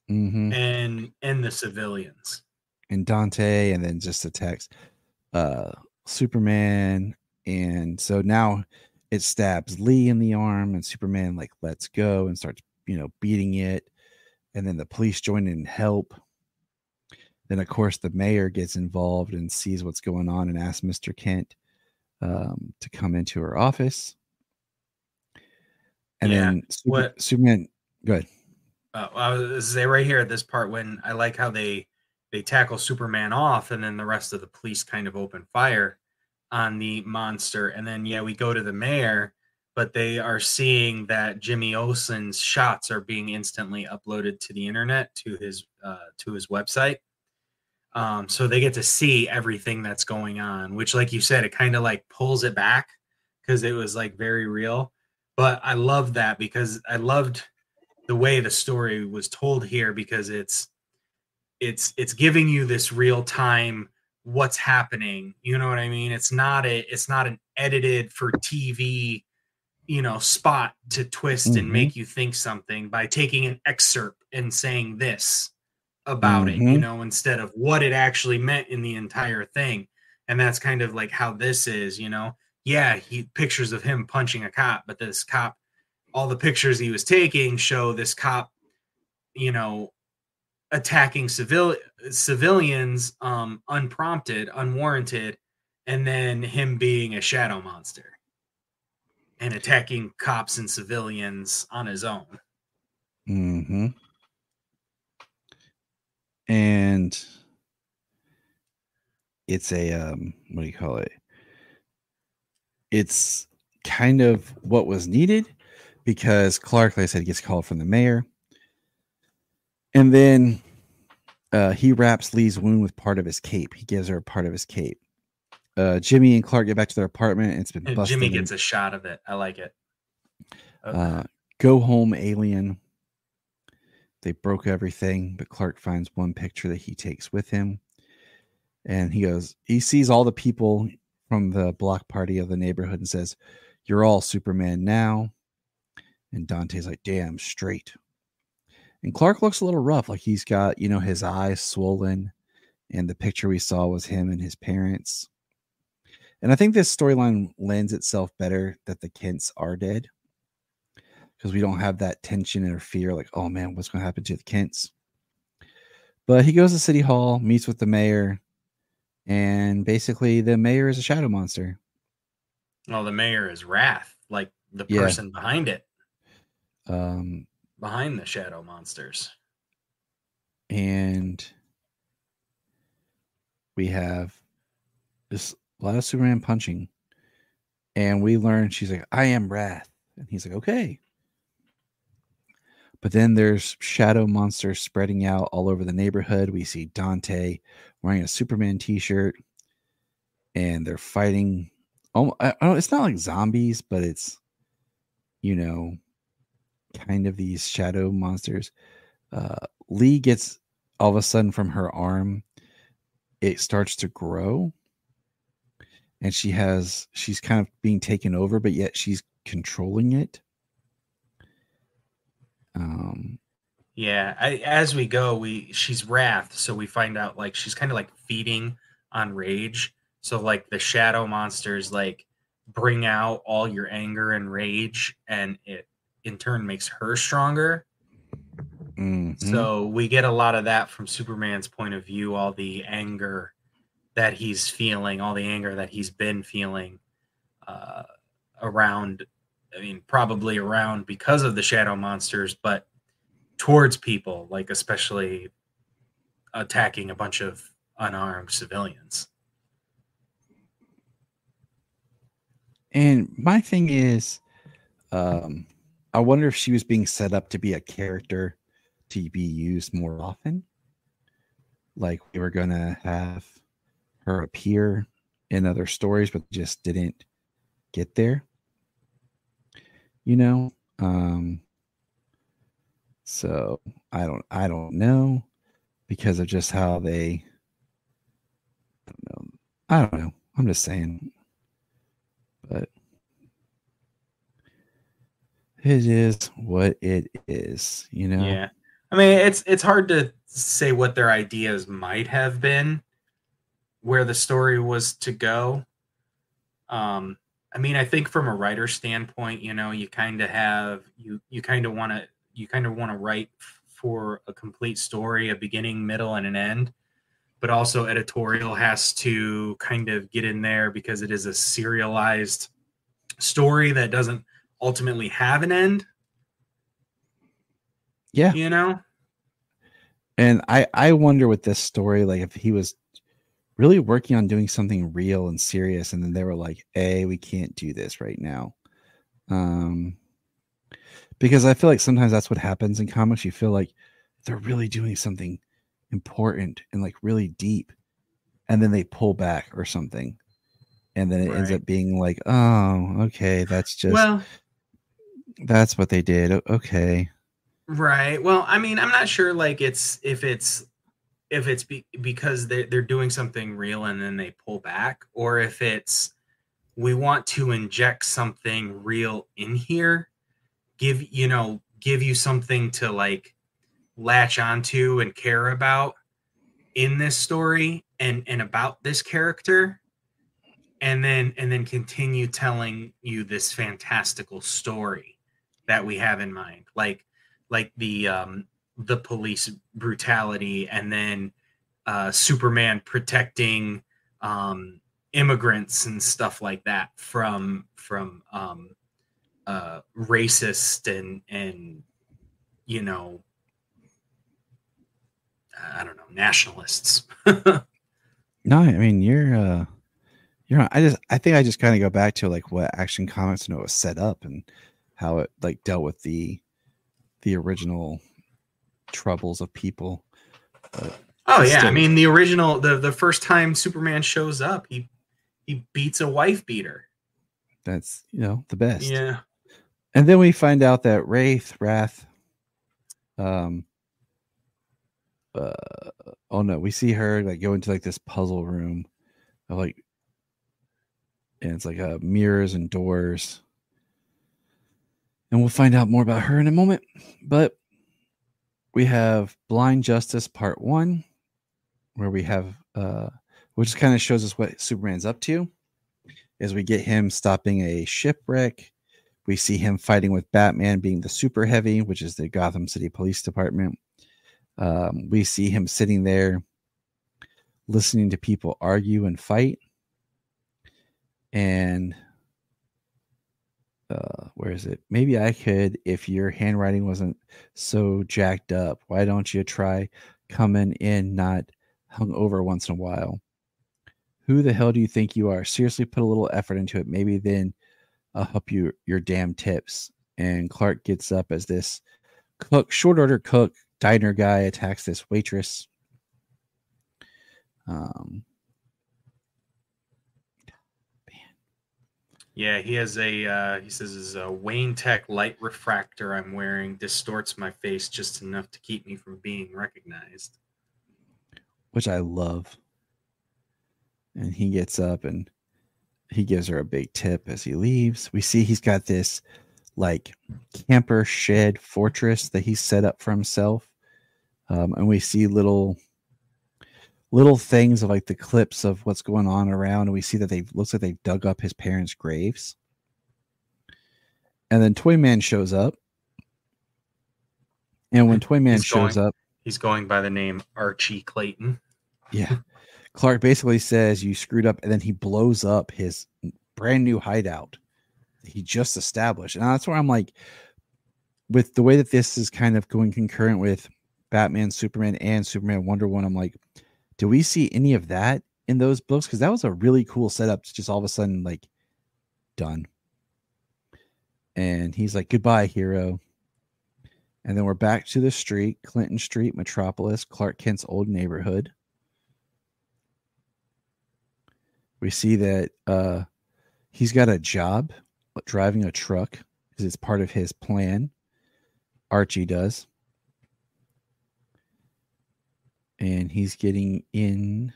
[SPEAKER 7] and the civilians.
[SPEAKER 3] And Dante, and then just attacks Superman. And so now it stabs Lee in the arm, and Superman like lets go and starts, beating it. And then the police join in and help. Then of course the mayor gets involved and sees what's going on and asks Mr. Kent to come into her office. And then Superman, go ahead.
[SPEAKER 7] I was gonna say right here at this part, when I like how they tackle Superman off, and then the rest of the police kind of open fire on the monster, and then we go to the mayor, but they are seeing that Jimmy Olsen's shots are being instantly uploaded to the internet, to his website. So they get to see everything that's going on, which, like you said, it kind of like pulls it back because it was like very real. But I love that, because I loved the way the story was told here, because it's giving you this real time what's happening. You know what I mean? It's not an edited for TV, spot to twist and make you think something by taking an excerpt and saying this about it, instead of what it actually meant in the entire thing. And that's kind of like how this is, pictures of him punching a cop, but this cop, all the pictures he was taking show this cop, attacking civilians unprompted, unwarranted, and then him being a shadow monster and attacking cops and civilians on his own.
[SPEAKER 3] And it's a what do you call it? It's kind of what was needed, because Clark, like I said, gets called from the mayor. And then he wraps Lee's wound with part of his cape. He gives her a part of his cape. Jimmy and Clark get back to their apartment, and it's been busted.
[SPEAKER 7] Jimmy gets a shot of it. I like it.
[SPEAKER 3] Okay. Go home, alien. They broke everything, but Clark finds one picture that he takes with him. And he sees all the people from the block party of the neighborhood and says, "You're all Superman now." And Dante's like, "Damn straight." And Clark looks a little rough. Like he's got, his eyes swollen. And the picture we saw was him and his parents. And I think this storyline lends itself better that the Kents are dead, because we don't have that tension or fear like, oh man, what's going to happen to the Kents? But he goes to City Hall, meets with the mayor, and basically the mayor is a shadow monster.
[SPEAKER 7] Well, the mayor is Wrath, like the person behind it. Behind the shadow monsters.
[SPEAKER 3] And we have this a lot of Superman punching. And we learn, she's like, "I am Wrath." And he's like, "Okay." But then there's shadow monsters spreading out all over the neighborhood. We see Dante wearing a Superman t-shirt, and they're fighting. Oh, it's not like zombies, but it's, kind of these shadow monsters. Lee gets, all of a sudden, from her arm, it starts to grow. And she's kind of being taken over, but yet she's controlling it.
[SPEAKER 7] As we go, she's Wrath, so we find out like she's kind of like feeding on rage. So like the shadow monsters like bring out all your anger and rage, and it in turn makes her stronger. So we get a lot of that from Superman's point of view, all the anger that he's feeling, all the anger that he's been feeling around, probably around because of the shadow monsters, but towards people, like especially attacking a bunch of unarmed civilians.
[SPEAKER 3] And my thing is, I wonder if she was being set up to be a character to be used more often. Like we were going to have her appear in other stories, but just didn't get there. So I don't know, because of just how they I don't know. I'm just saying. But it is what it is, you know?
[SPEAKER 7] Yeah. I mean, it's hard to say what their ideas might have been, where the story was to go. I mean, I think from a writer standpoint, you kind of have you kind of want to write for a complete story, a beginning, middle, and an end. But also editorial has to kind of get in there because it is a serialized story that doesn't ultimately have an end.
[SPEAKER 3] Yeah. And I wonder with this story, like if he was really working on doing something real and serious, and then they were like, "Hey, we can't do this right now," because I feel like sometimes that's what happens in comics. You feel like they're really doing something important and like really deep, and then they pull back or something, and then it ends up being like, "Oh, okay, that's what they did." Okay,
[SPEAKER 7] right. Well, I mean, I'm not sure like if it's because they're doing something real and then they pull back, or if it's we want to inject something real in here, give you something to like latch onto and care about in this story and about this character, and then continue telling you this fantastical story that we have in mind, like the police brutality, and then Superman protecting immigrants and stuff like that from racist and I don't know, nationalists.
[SPEAKER 3] no, I mean you're I think I just kind of go back to like what Action Comics was set up and how it like dealt with the original troubles of people.
[SPEAKER 7] Oh yeah, I mean the original, the first time Superman shows up, he beats a wife beater.
[SPEAKER 3] That's the best.
[SPEAKER 7] Yeah.
[SPEAKER 3] And then we find out that Wrath, oh no, we see her like go into like this puzzle room of like, and it's like mirrors and doors, and we'll find out more about her in a moment. But we have Blind Justice Part 1, where we have which kind of shows us what Superman's up to, as we get him stopping a shipwreck. We see him fighting with Batman, being the Super Heavy, which is the Gotham City Police Department. We see him sitting there listening to people argue and fight. And where is it? Maybe I could, if your handwriting wasn't so jacked up. Why don't you try coming in not hung over once in a while? Who the hell do you think you are? Seriously, put a little effort into it. Maybe then I'll help you your damn tips. And Clark gets up as this short order cook, diner guy attacks this waitress.
[SPEAKER 7] Yeah, he has he says his Wayne Tech light refractor I'm wearing distorts my face just enough to keep me from being recognized.
[SPEAKER 3] Which I love. And he gets up and he gives her a big tip as he leaves. We see he's got this like camper shed fortress that he's set up for himself. And we see little things of like the clips of what's going on around, and we see that looks like they've dug up his parents' graves. And then Toyman shows up. And when Toyman shows up,
[SPEAKER 7] he's going by the name Archie Clayton.
[SPEAKER 3] Yeah. Clark basically says you screwed up, and then he blows up his brand new hideout he just established. And that's where I'm like, with the way that this is kind of going concurrent with Batman, Superman, and Superman Wonder Woman, I'm like, do we see any of that in those books? Because that was a really cool setup to just all of a sudden like done. And he's like, goodbye, hero. And then we're back to the street, Clinton Street, Metropolis, Clark Kent's old neighborhood. We see that he's got a job driving a truck because it's part of his plan. Archie does. And he's getting in.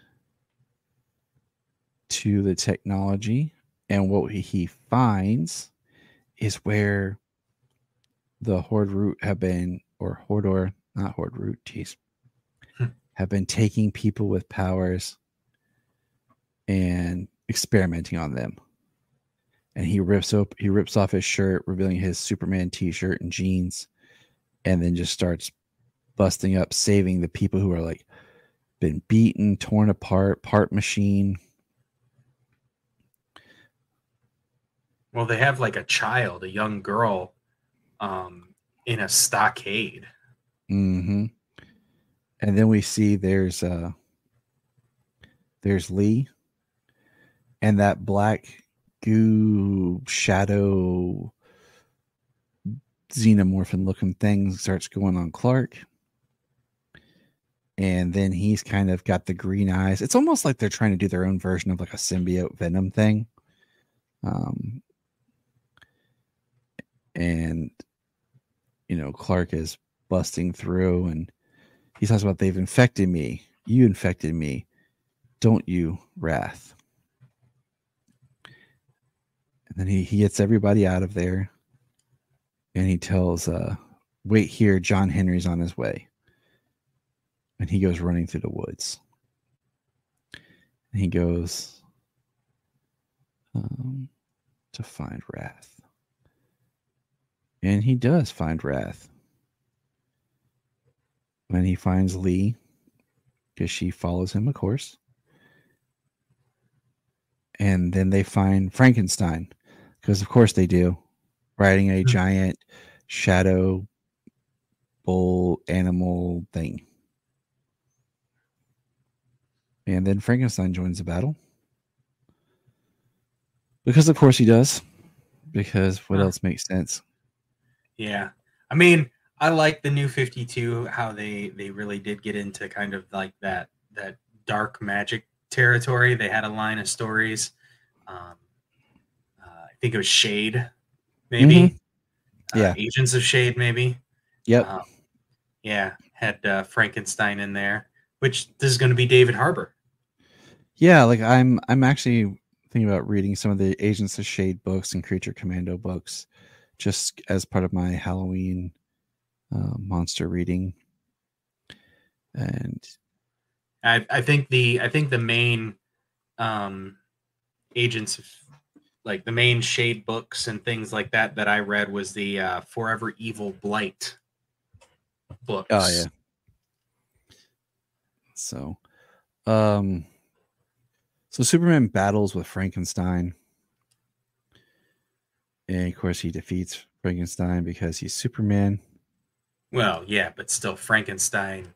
[SPEAKER 3] to the technology, and what he finds is where the Horde Root have been, or Hordor, not Horde Root, geez, have been taking people with powers and experimenting on them. And he rips off his shirt, revealing his Superman t-shirt and jeans, and then just starts busting up, saving the people who are like been beaten, torn apart, part machine.
[SPEAKER 7] Well, they have like a child, a young girl, in a stockade.
[SPEAKER 3] Mm-hmm. And then we see there's Lee, and that black goo shadow xenomorphin looking thing starts going on Clark. And then he's kind of got the green eyes. It's almost like they're trying to do their own version of like a symbiote venom thing. And, Clark is busting through, and he talks about, they've infected me. You infected me. Don't you, Wrath? And then he gets everybody out of there, and he tells, wait here, John Henry's on his way. And he goes running through the woods. And he goes to find Wrath. And he does find Wrath. And he finds Lee, because she follows him, of course. And then they find Frankenstein, because of course they do, riding a giant shadow bull animal thing. And then Frankenstein joins the battle. Because of course he does. Because what else makes sense?
[SPEAKER 7] Yeah. I mean, I like the New 52, how they really did get into kind of like that dark magic territory. They had a line of stories. I think it was Shade, maybe.
[SPEAKER 3] Mm-hmm. Yeah.
[SPEAKER 7] Agents of Shade, maybe.
[SPEAKER 3] Yep.
[SPEAKER 7] Yeah. Had Frankenstein in there, which this is going to be David Harbour.
[SPEAKER 3] Yeah, like I'm actually thinking about reading some of the Agents of Shade books and Creature Commando books, just as part of my Halloween monster reading. And
[SPEAKER 7] I think the main agents of, like the main Shade books and things like that I read was the Forever Evil Blight books.
[SPEAKER 3] Oh yeah. So Superman battles with Frankenstein. And of course he defeats Frankenstein because he's Superman.
[SPEAKER 7] Well, yeah, but still Frankenstein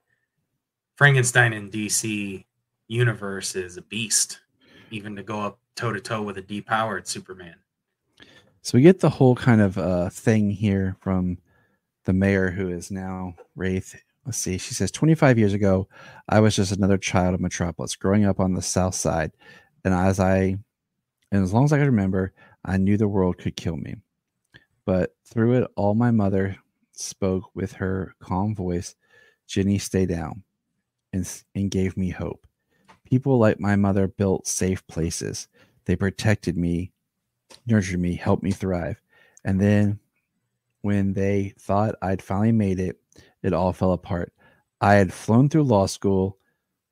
[SPEAKER 7] in DC universe is a beast, even to go up toe to toe with a depowered Superman.
[SPEAKER 3] So we get the whole kind of thing here from the mayor, who is now Wraith. Let's see. She says, 25 years ago, I was just another child of Metropolis, growing up on the South Side. And as long as I could remember, I knew the world could kill me. But through it all, my mother spoke with her calm voice. Jenny, stay down, and gave me hope. People like my mother built safe places. They protected me, nurtured me, helped me thrive. And then when they thought I'd finally made it, it all fell apart. I had flown through law school,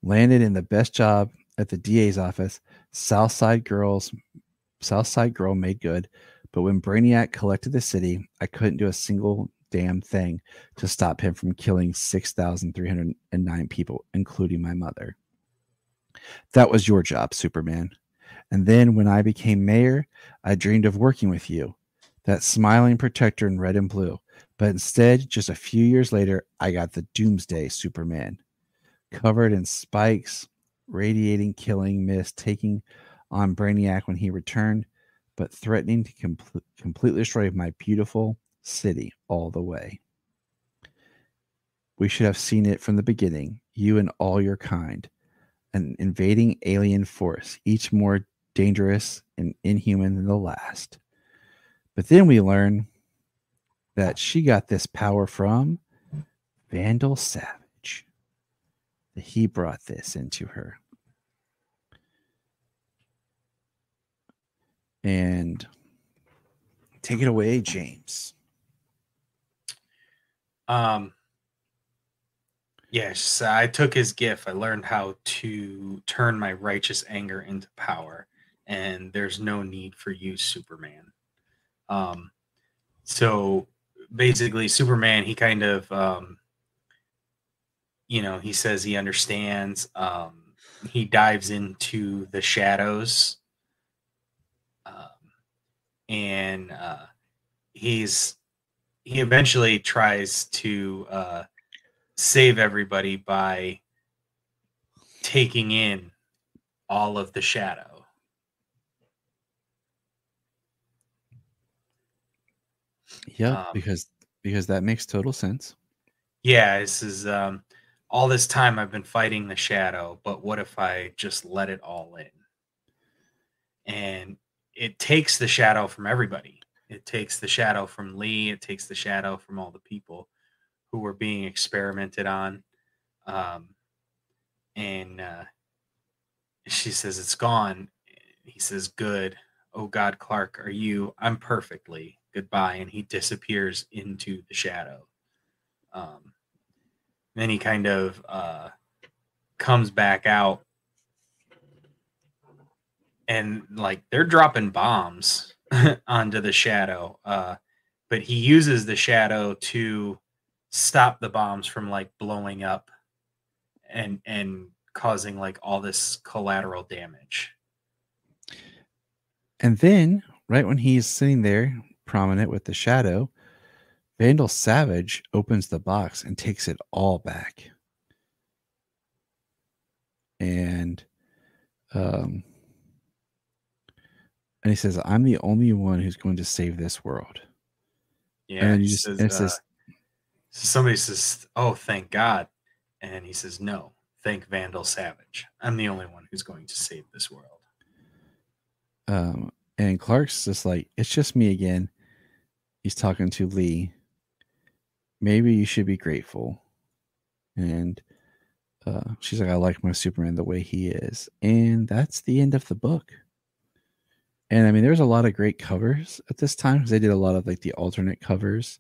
[SPEAKER 3] landed in the best job at the DA's office. Southside girl made good. But when Brainiac collected the city, I couldn't do a single damn thing to stop him from killing 6,309 people, including my mother. That was your job, Superman. And then when I became mayor, I dreamed of working with you, that smiling protector in red and blue. But instead, just a few years later, I got the Doomsday Superman, covered in spikes, radiating killing mist, taking on Brainiac when he returned, but threatening to completely destroy my beautiful city all the way. We should have seen it from the beginning, you and all your kind, an invading alien force, each more dangerous and inhuman than the last. But then we learn that she got this power from Vandal Savage. That he brought this into her. And take it away, James.
[SPEAKER 7] Yes, I took his gift. I learned how to turn my righteous anger into power, and there's no need for you, Superman. So basically, Superman, he kind of, he says he understands. He dives into the shadows, and he eventually tries to save everybody by taking in all of the shadow.
[SPEAKER 3] Yep, because that makes total sense.
[SPEAKER 7] Yeah, this is all this time I've been fighting the shadow, but what if I just let it all in? And it takes the shadow from everybody. It takes the shadow from Lee. It takes the shadow from all the people who were being experimented on. And she says, it's gone. He says, good. Oh God, Clark, are you? I'm perfectly. Goodbye. And he disappears into the shadow. Then he kind of comes back out, and like they're dropping bombs onto the shadow. But he uses the shadow to stop the bombs from like blowing up and causing like all this collateral damage.
[SPEAKER 3] And then, right when he's sitting there, prominent with the shadow, Vandal Savage opens the box and takes it all back. And he says, I'm the only one who's going to save this world.
[SPEAKER 7] Yeah.
[SPEAKER 3] And then
[SPEAKER 7] it says, somebody says, oh, thank God. And he says, no, thank Vandal Savage. I'm the only one who's going to save this world.
[SPEAKER 3] And Clark's just like, it's just me again. He's talking to Lee. Maybe you should be grateful. And she's like, I like my Superman the way he is. And that's the end of the book. And I mean, there's a lot of great covers at this time because they did a lot of like the alternate covers.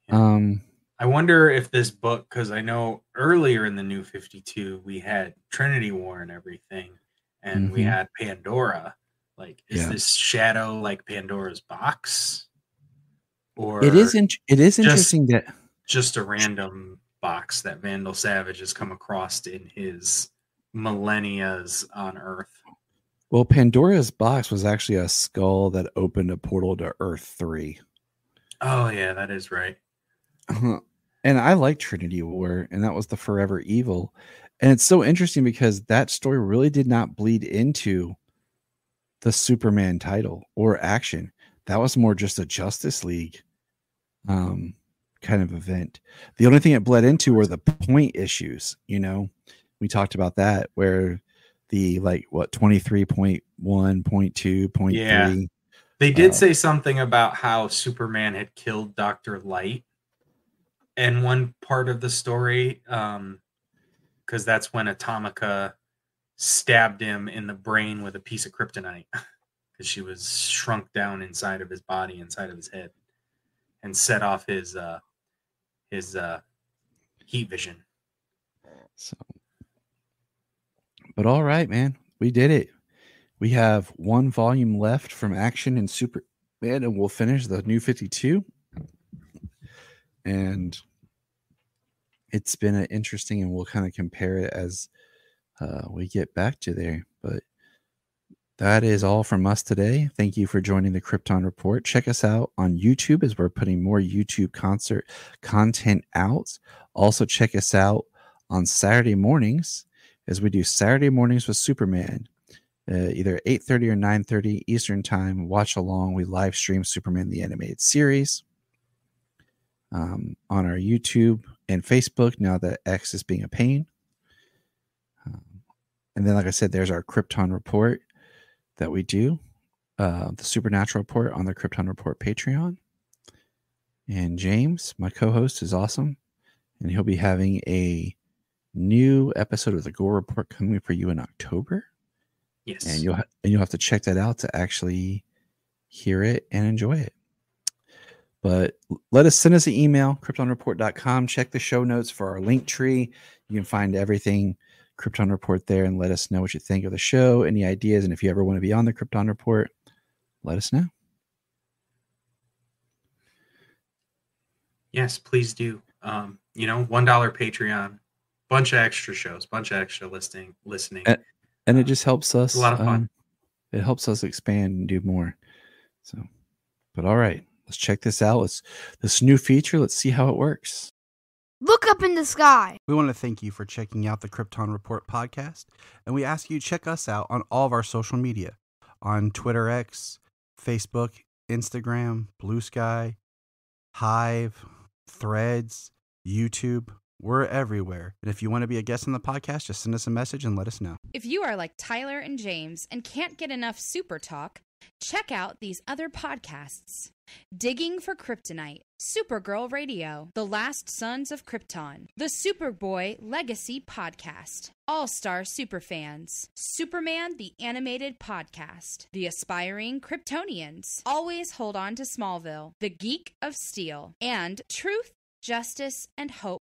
[SPEAKER 7] Yeah. I wonder if this book, because I know earlier in the New 52, we had Trinity War and everything, and we had Pandora. Like, is this shadow like Pandora's box? Or
[SPEAKER 3] it is interesting that
[SPEAKER 7] just a random box that Vandal Savage has come across in his millennias on Earth.
[SPEAKER 3] Well, Pandora's box was actually a skull that opened a portal to Earth 3.
[SPEAKER 7] Oh, yeah, that is right.
[SPEAKER 3] And I like Trinity War, and that was the Forever Evil. And it's so interesting because that story really did not bleed into the Superman title or action. That was more just a Justice League kind of event. The only thing it bled into were the point issues. You know, we talked about that where the 23.1, 0.2, 0.3.
[SPEAKER 7] They did say something about how Superman had killed Dr. Light in one part of the story, because that's when Atomica stabbed him in the brain with a piece of kryptonite because she was shrunk down inside of his body, inside of his head, and set off his heat vision.
[SPEAKER 3] So, but all right, man, we did it. We have one volume left from Action and Superman, and we'll finish the New 52. And it's been an interesting, and we'll kind of compare it as we get back to there. But that is all from us today. Thank you for joining the Krypton Report. Check us out on YouTube as we're putting more YouTube concert content out. Also, check us out on Saturday mornings as we do Saturday mornings with Superman. Either 8:30 or 9:30 Eastern time. Watch along. We live stream Superman the Animated Series on our YouTube and Facebook now that X is being a pain. And then, like I said, there's our Krypton Report that we do, the Supernatural Report on the Krypton Report Patreon. And James, my co-host, is awesome, and he'll be having a new episode of the Gore Report coming for you in October.
[SPEAKER 7] Yes,
[SPEAKER 3] and you'll have to check that out to actually hear it and enjoy it. But send us an email, kryptonreport.com. Check the show notes for our link tree. You can find everything Krypton Report there, and let us know what you think of the show, any ideas, and if you ever want to be on the Krypton Report, let us know.
[SPEAKER 7] Yes, please do. $1 Patreon, bunch of extra shows, bunch of extra listening.
[SPEAKER 3] And it just helps us.
[SPEAKER 7] It's a lot of fun.
[SPEAKER 3] It helps us expand and do more. So, but all right, let's check this out. This new feature. Let's see how it works.
[SPEAKER 4] Look up in the sky.
[SPEAKER 3] We want to thank you for checking out the Krypton Report podcast, and we ask you to check us out on all of our social media, on Twitter X, Facebook, Instagram, Blue Sky, Hive, Threads, YouTube. We're everywhere. And if you want to be a guest on the podcast, just send us a message and let us know.
[SPEAKER 8] If you are like Tyler and James and can't get enough super talk, check out these other podcasts. Digging for Kryptonite, Supergirl Radio, The Last Sons of Krypton, The Superboy Legacy Podcast, All-Star Superfans, Superman the Animated Podcast, The Aspiring Kryptonians, Always Hold On to Smallville, The Geek of Steel, and Truth, Justice, and Hope